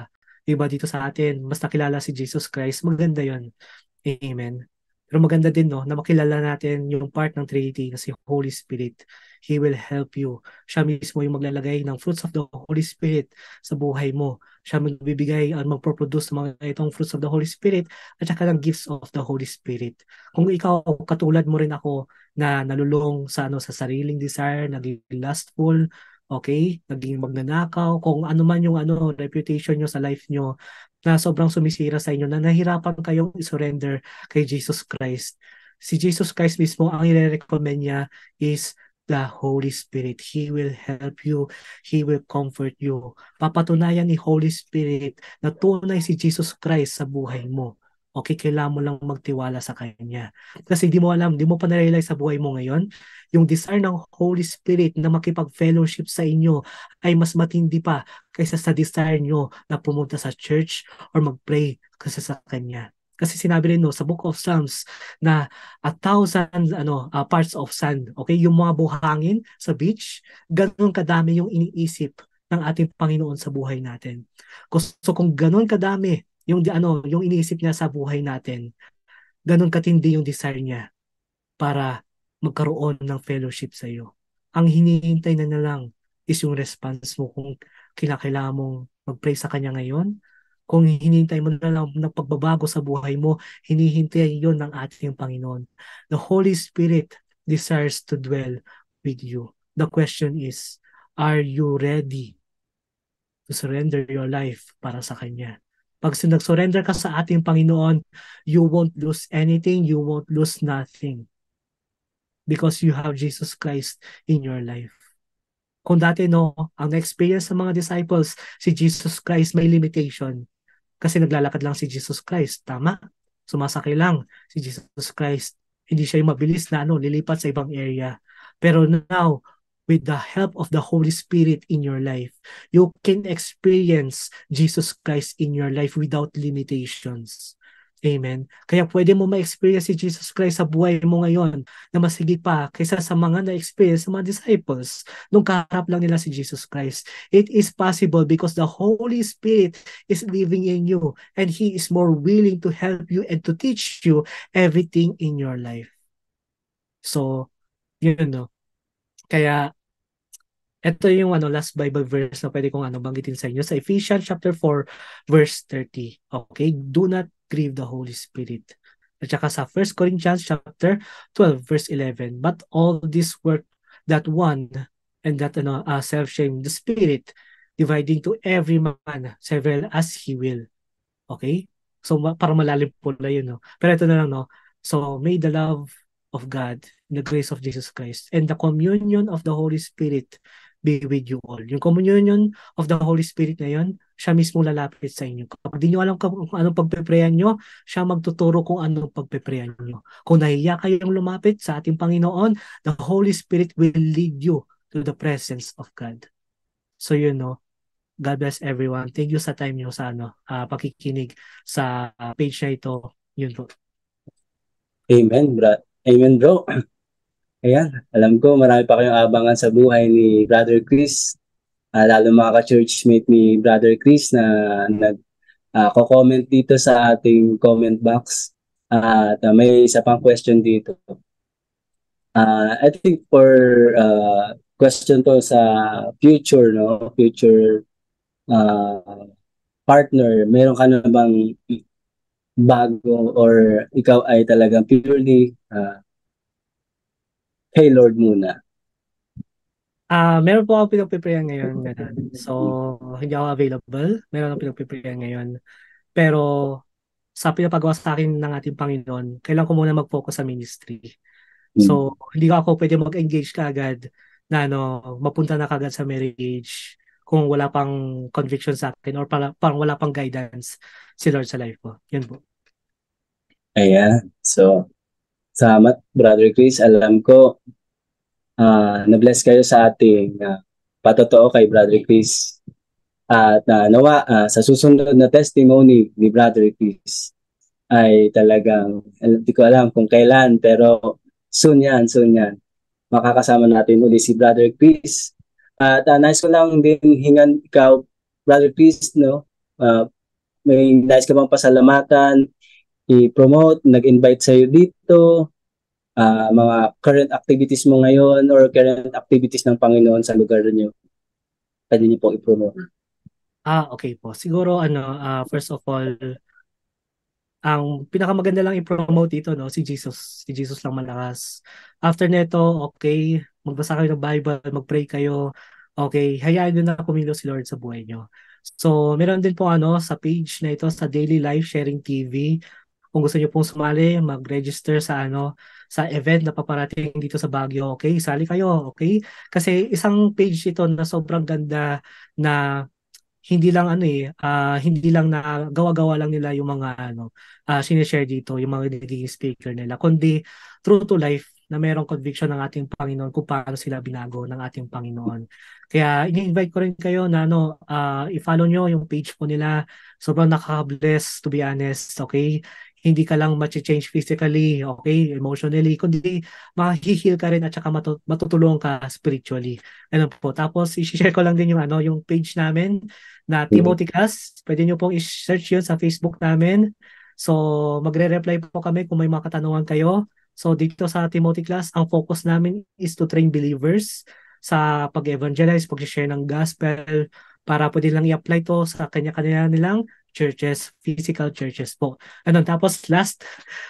Yung iba dito sa atin, mas nakilala si Jesus Christ. Maganda yon. Amen. Pero maganda din, no, na makilala natin yung part ng Trinity na si Holy Spirit. He will help you. Siya mismo yung maglalagay ng fruits of the Holy Spirit sa buhay mo. Siya magbibigay at magproproduce ng mga itong fruits of the Holy Spirit at saka ng gifts of the Holy Spirit. Kung ikaw, katulad mo rin ako na nalulong sa sa sariling desire, naging lustful, okay? Naging magnanakaw, kung ano man yung reputation nyo sa life nyo na sobrang sumisira sa inyo, na nahirapan kayong isurrender kay Jesus Christ. Si Jesus Christ mismo, ang i-recommend niya is the Holy Spirit. He will help you. He will comfort you. Papatunayan ni Holy Spirit na tunay si Jesus Christ sa buhay mo. Okay, kailangan mo lang magtiwala sa Kanya. Kasi di mo alam, di mo pa na-realize sa buhay mo ngayon, yung desire ng Holy Spirit na makipag-fellowship sa inyo ay mas matindi pa kaysa sa desire nyo na pumunta sa church or mag-pray kasi sa Kanya. Kasi sinabi rin no, sa Book of Psalms na 1,000 parts of sand, okay? Yung mga buhangin sa beach, ganun kadami yung iniisip ng ating Panginoon sa buhay natin. So kung ganun kadami yung iniisip niya sa buhay natin, ganun katindi yung desire niya para magkaroon ng fellowship sa iyo. Ang hinihintay na lang is yung response mo kung kailangan mong mag-pray sa Kanya ngayon. Kung hinihintay mo na lang ng pagbabago sa buhay mo, hinihintay yon ng ating Panginoon. The Holy Spirit desires to dwell with you. The question is, are you ready to surrender your life para sa Kanya? Pag nag-surrender ka sa ating Panginoon, you won't lose anything, you won't lose nothing because you have Jesus Christ in your life. Kung dati no, ang experience ng mga disciples, si Jesus Christ may limitation kasi naglalakad lang si Jesus Christ, tama? Sumasakay lang si Jesus Christ. Hindi siya yung mabilis na lilipat sa ibang area. Pero now, with the help of the Holy Spirit in your life, you can experience Jesus Christ in your life without limitations. Amen. Kaya pwede mo ma-experience si Jesus Christ sa buhay mo ngayon na mas higit pa kaysa sa mga na-experience ng mga disciples nung kaharap lang nila si Jesus Christ. It is possible because the Holy Spirit is living in you and He is more willing to help you and to teach you everything in your life. So, yun no. Kaya ito yung last Bible verse na pwede kong banggitin sa inyo sa Ephesians chapter 4 verse 30. Okay? Do not grieve the Holy Spirit. At saka sa 1 Corinthians chapter 12 verse 11. But all this work that one and that self-shame the Spirit, dividing to every man several as he will. Okay? So para malalim po na yun, no? Pero ito na lang, no? So may the love of God, the grace of Jesus Christ, and the communion of the Holy Spirit be with you all. Yung communion of the Holy Spirit na yun, siya mismo lalapit sa inyo. Kapag di nyo alam kung anong pagpeprayan nyo, siya magtuturo kung anong pagpeprayan nyo. Kung nahiya kayong lumapit sa ating Panginoon, the Holy Spirit will lead you to the presence of God. So yun, no? God bless everyone. Thank you sa time nyo sa pakikinig sa page na ito. Yun po. Amen, bro. Amen, bro. Ayan, alam ko marami pa kayong abangan sa buhay ni Brother Chris. Lalo mga ka-churchmate ni Brother Chris na nag-comment dito sa ating comment box. At may isa pang question dito. I think for question to sa future, no? Future partner, meron ka na bang bago or ikaw ay talagang purely kay Lord muna? Meron po ako pinagpiprayan ngayon. Ganun. So, hindi ako available. Meron ako pinagpiprayan ngayon. Pero, sa pinapagawa sa akin ng ating Panginoon, kailangan ko muna mag-focus sa ministry. So, hindi ako pwede mag-engage kaagad na mapunta na kaagad sa marriage kung wala pang conviction sa akin or parang wala pang guidance si Lord sa life ko. Yun po. Ayan. So, salamat, Brother Chris. Alam ko, na-bless kayo sa ating patotoo kay Brother Chris. At nawa sa susunod na testimony ni Brother Chris ay talagang, hindi ko alam kung kailan, pero soon yan. Makakasama natin uli si Brother Chris. At nice ko lang din hingan ikaw, Brother Chris, no? May nice ka bang pasalamatan, i-promote, nag-invite sa'yo dito, mga current activities mo ngayon or current activities ng Panginoon sa lugar niyo. Pwede niyo po i-promote. Okay po. Siguro first of all, ang pinakamaganda lang i-promote dito si Jesus. Si Jesus lang malakas. After nito, okay, magbasa kayo ng Bible, mag-pray kayo, Okay, hayaan nyo na kumilos si Lord sa buhay nyo. So, meron din po sa page na ito sa Daily Life Sharing TV. Kung gusto niyo pong sumali, mag-register sa sa event na paparating dito sa Baguio, okay? Sali kayo, okay? Kasi isang page ito na sobrang ganda na hindi lang hindi lang na gawa-gawa lang nila yung mga sinishare dito, yung mga nagiging speaker nila, kundi true to life na merong conviction ng ating Panginoon kung paano sila binago ng ating Panginoon. Kaya ini-invite ko rin kayo na i-follow nyo yung page po nila. Sobrang nakaka-bless to be honest, okay? Hindi ka lang ma-change physically, okay, emotionally, kundi ma-heal ka rin at saka matutulungan ka spiritually. Ano po. Tapos i-share ko lang din yung yung page namin na Timothy Class. Pwede nyo pong i-search yun sa Facebook namin. So, magre-reply po kami kung may mga katanungan kayo. So, dito sa Timothy Class, ang focus namin is to train believers sa pag-evangelize, pag-share ng gospel, para pwede lang i-apply to sa kanya-kanya nilang churches, physical churches po. Tapos last,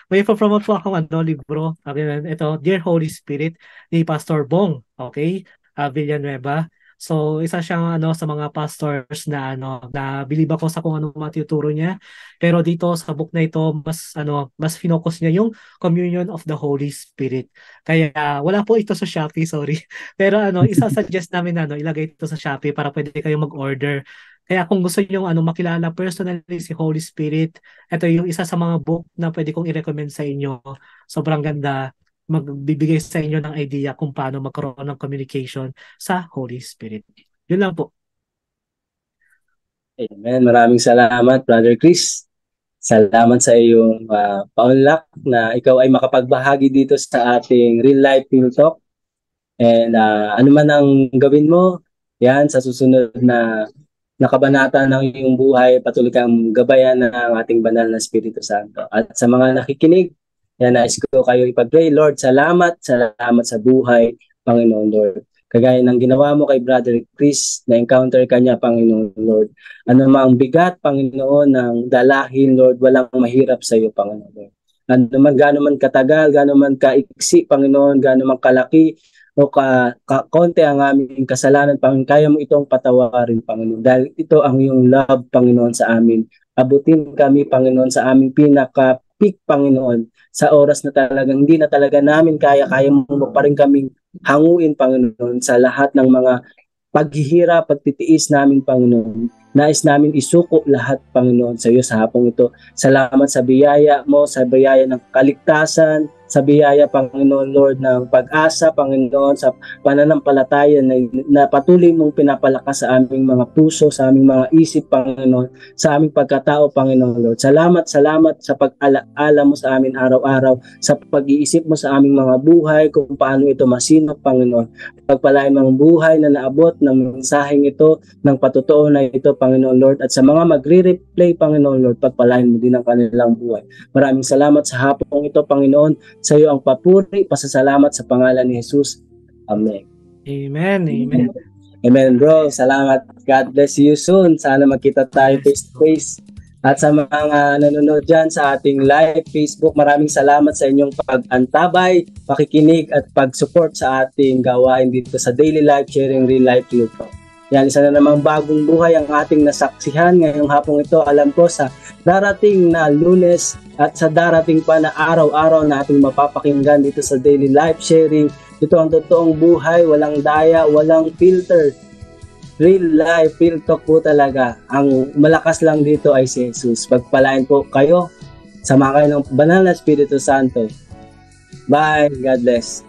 may ipopromote po akong libro. Ito, Dear Holy Spirit ni Pastor Bong, okay? Villanueva. So, isa siyang sa mga pastors na na believe ako sa kung ano matuturo niya. Pero dito sa book na ito, mas focus niya yung Communion of the Holy Spirit. Kaya wala po ito sa Shopee, sorry. Pero isa-suggest namin na ilagay ito sa Shopee para pwede kayong mag-order. Kaya kung gusto niyo makilala personally si Holy Spirit, ito yung isa sa mga book na pwede kong i-recommend sa inyo. Sobrang ganda, magbibigay sa inyo ng idea kung paano magkaroon ng communication sa Holy Spirit. Yun lang po. Amen. Maraming salamat, Brother Chris. Salamat sa iyong paunlak na ikaw ay makapagbahagi dito sa ating Real Life Real Talk. And ano man ang gawin mo, yan, sa susunod na nakabanata ng iyong buhay, patuloy kang gabayan ng ating banal na Espiritu Santo. At sa mga nakikinig, yan, nais ko kayo ipag-pray. Lord, salamat sa buhay, Panginoon Lord. Kagaya ng ginawa mo kay Brother Chris, na-encounter ka niya, Panginoon Lord. Ano mang bigat, Panginoon, ng dalahin, Lord, walang mahirap sa iyo, Panginoon Lord. Ano man, gaano man katagal, gaano man kaiksi, Panginoon, gaano man kalaki, o konti ang aming kasalanan, Panginoon, kaya mo itong patawarin, Panginoon. Dahil ito ang iyong love, Panginoon, sa amin. Abutin kami, Panginoon, sa aming pinaka-peak, Panginoon, sa oras na talagang hindi na talaga namin kaya mo pa rin kaming hanguin, Panginoon, sa lahat ng mga paghihirap, pagtitiis namin, Panginoon. Nais namin isuko lahat, Panginoon, sa iyo sa hapong ito. Salamat sa biyaya mo, sa biyaya ng kaligtasan, sa biyaya, Panginoon Lord, ng pag-asa, Panginoon, sa pananampalataya na patuloy mong pinapalakas sa aming mga puso, sa aming mga isip, Panginoon, sa aming pagkatao, Panginoon Lord. Salamat sa pag-alaala mo sa amin araw-araw, sa pag-iisip mo sa aming mga buhay, kung paano ito masinop, Panginoon. Pagpalain mga buhay na naabot ng mensaheng ito, ng patotoo na ito, Panginoon Lord, at sa mga magre-replay, Panginoon Lord, pagpalain mo din ang kanilang buhay. Maraming salamat sa hapong ito, Panginoon. Sa iyo ang papuri, pasasalamat sa pangalan ni Jesus. Amen. Amen. Amen. Amen, bro. Salamat. God bless you soon. Sana magkita tayo face to face. At sa mga nanonood dyan sa ating live Facebook, maraming salamat sa inyong pag-antabay, pakikinig at pag-support sa ating gawain dito sa Daily Life Sharing Real Life Real Talk. Yan, isa na namang bagong buhay ang ating nasaksihan ngayong hapong ito. Alam ko sa darating na Lunes at sa darating pa na araw-araw na ating mapapakinggan dito sa Daily Life Sharing. Ito ang totoong buhay, walang daya, walang filter. Real life, real talk po talaga. Ang malakas lang dito ay si Jesus. Pagpalain po kayo, samahan kayo ng banal na Espiritu Santo. Bye. God bless.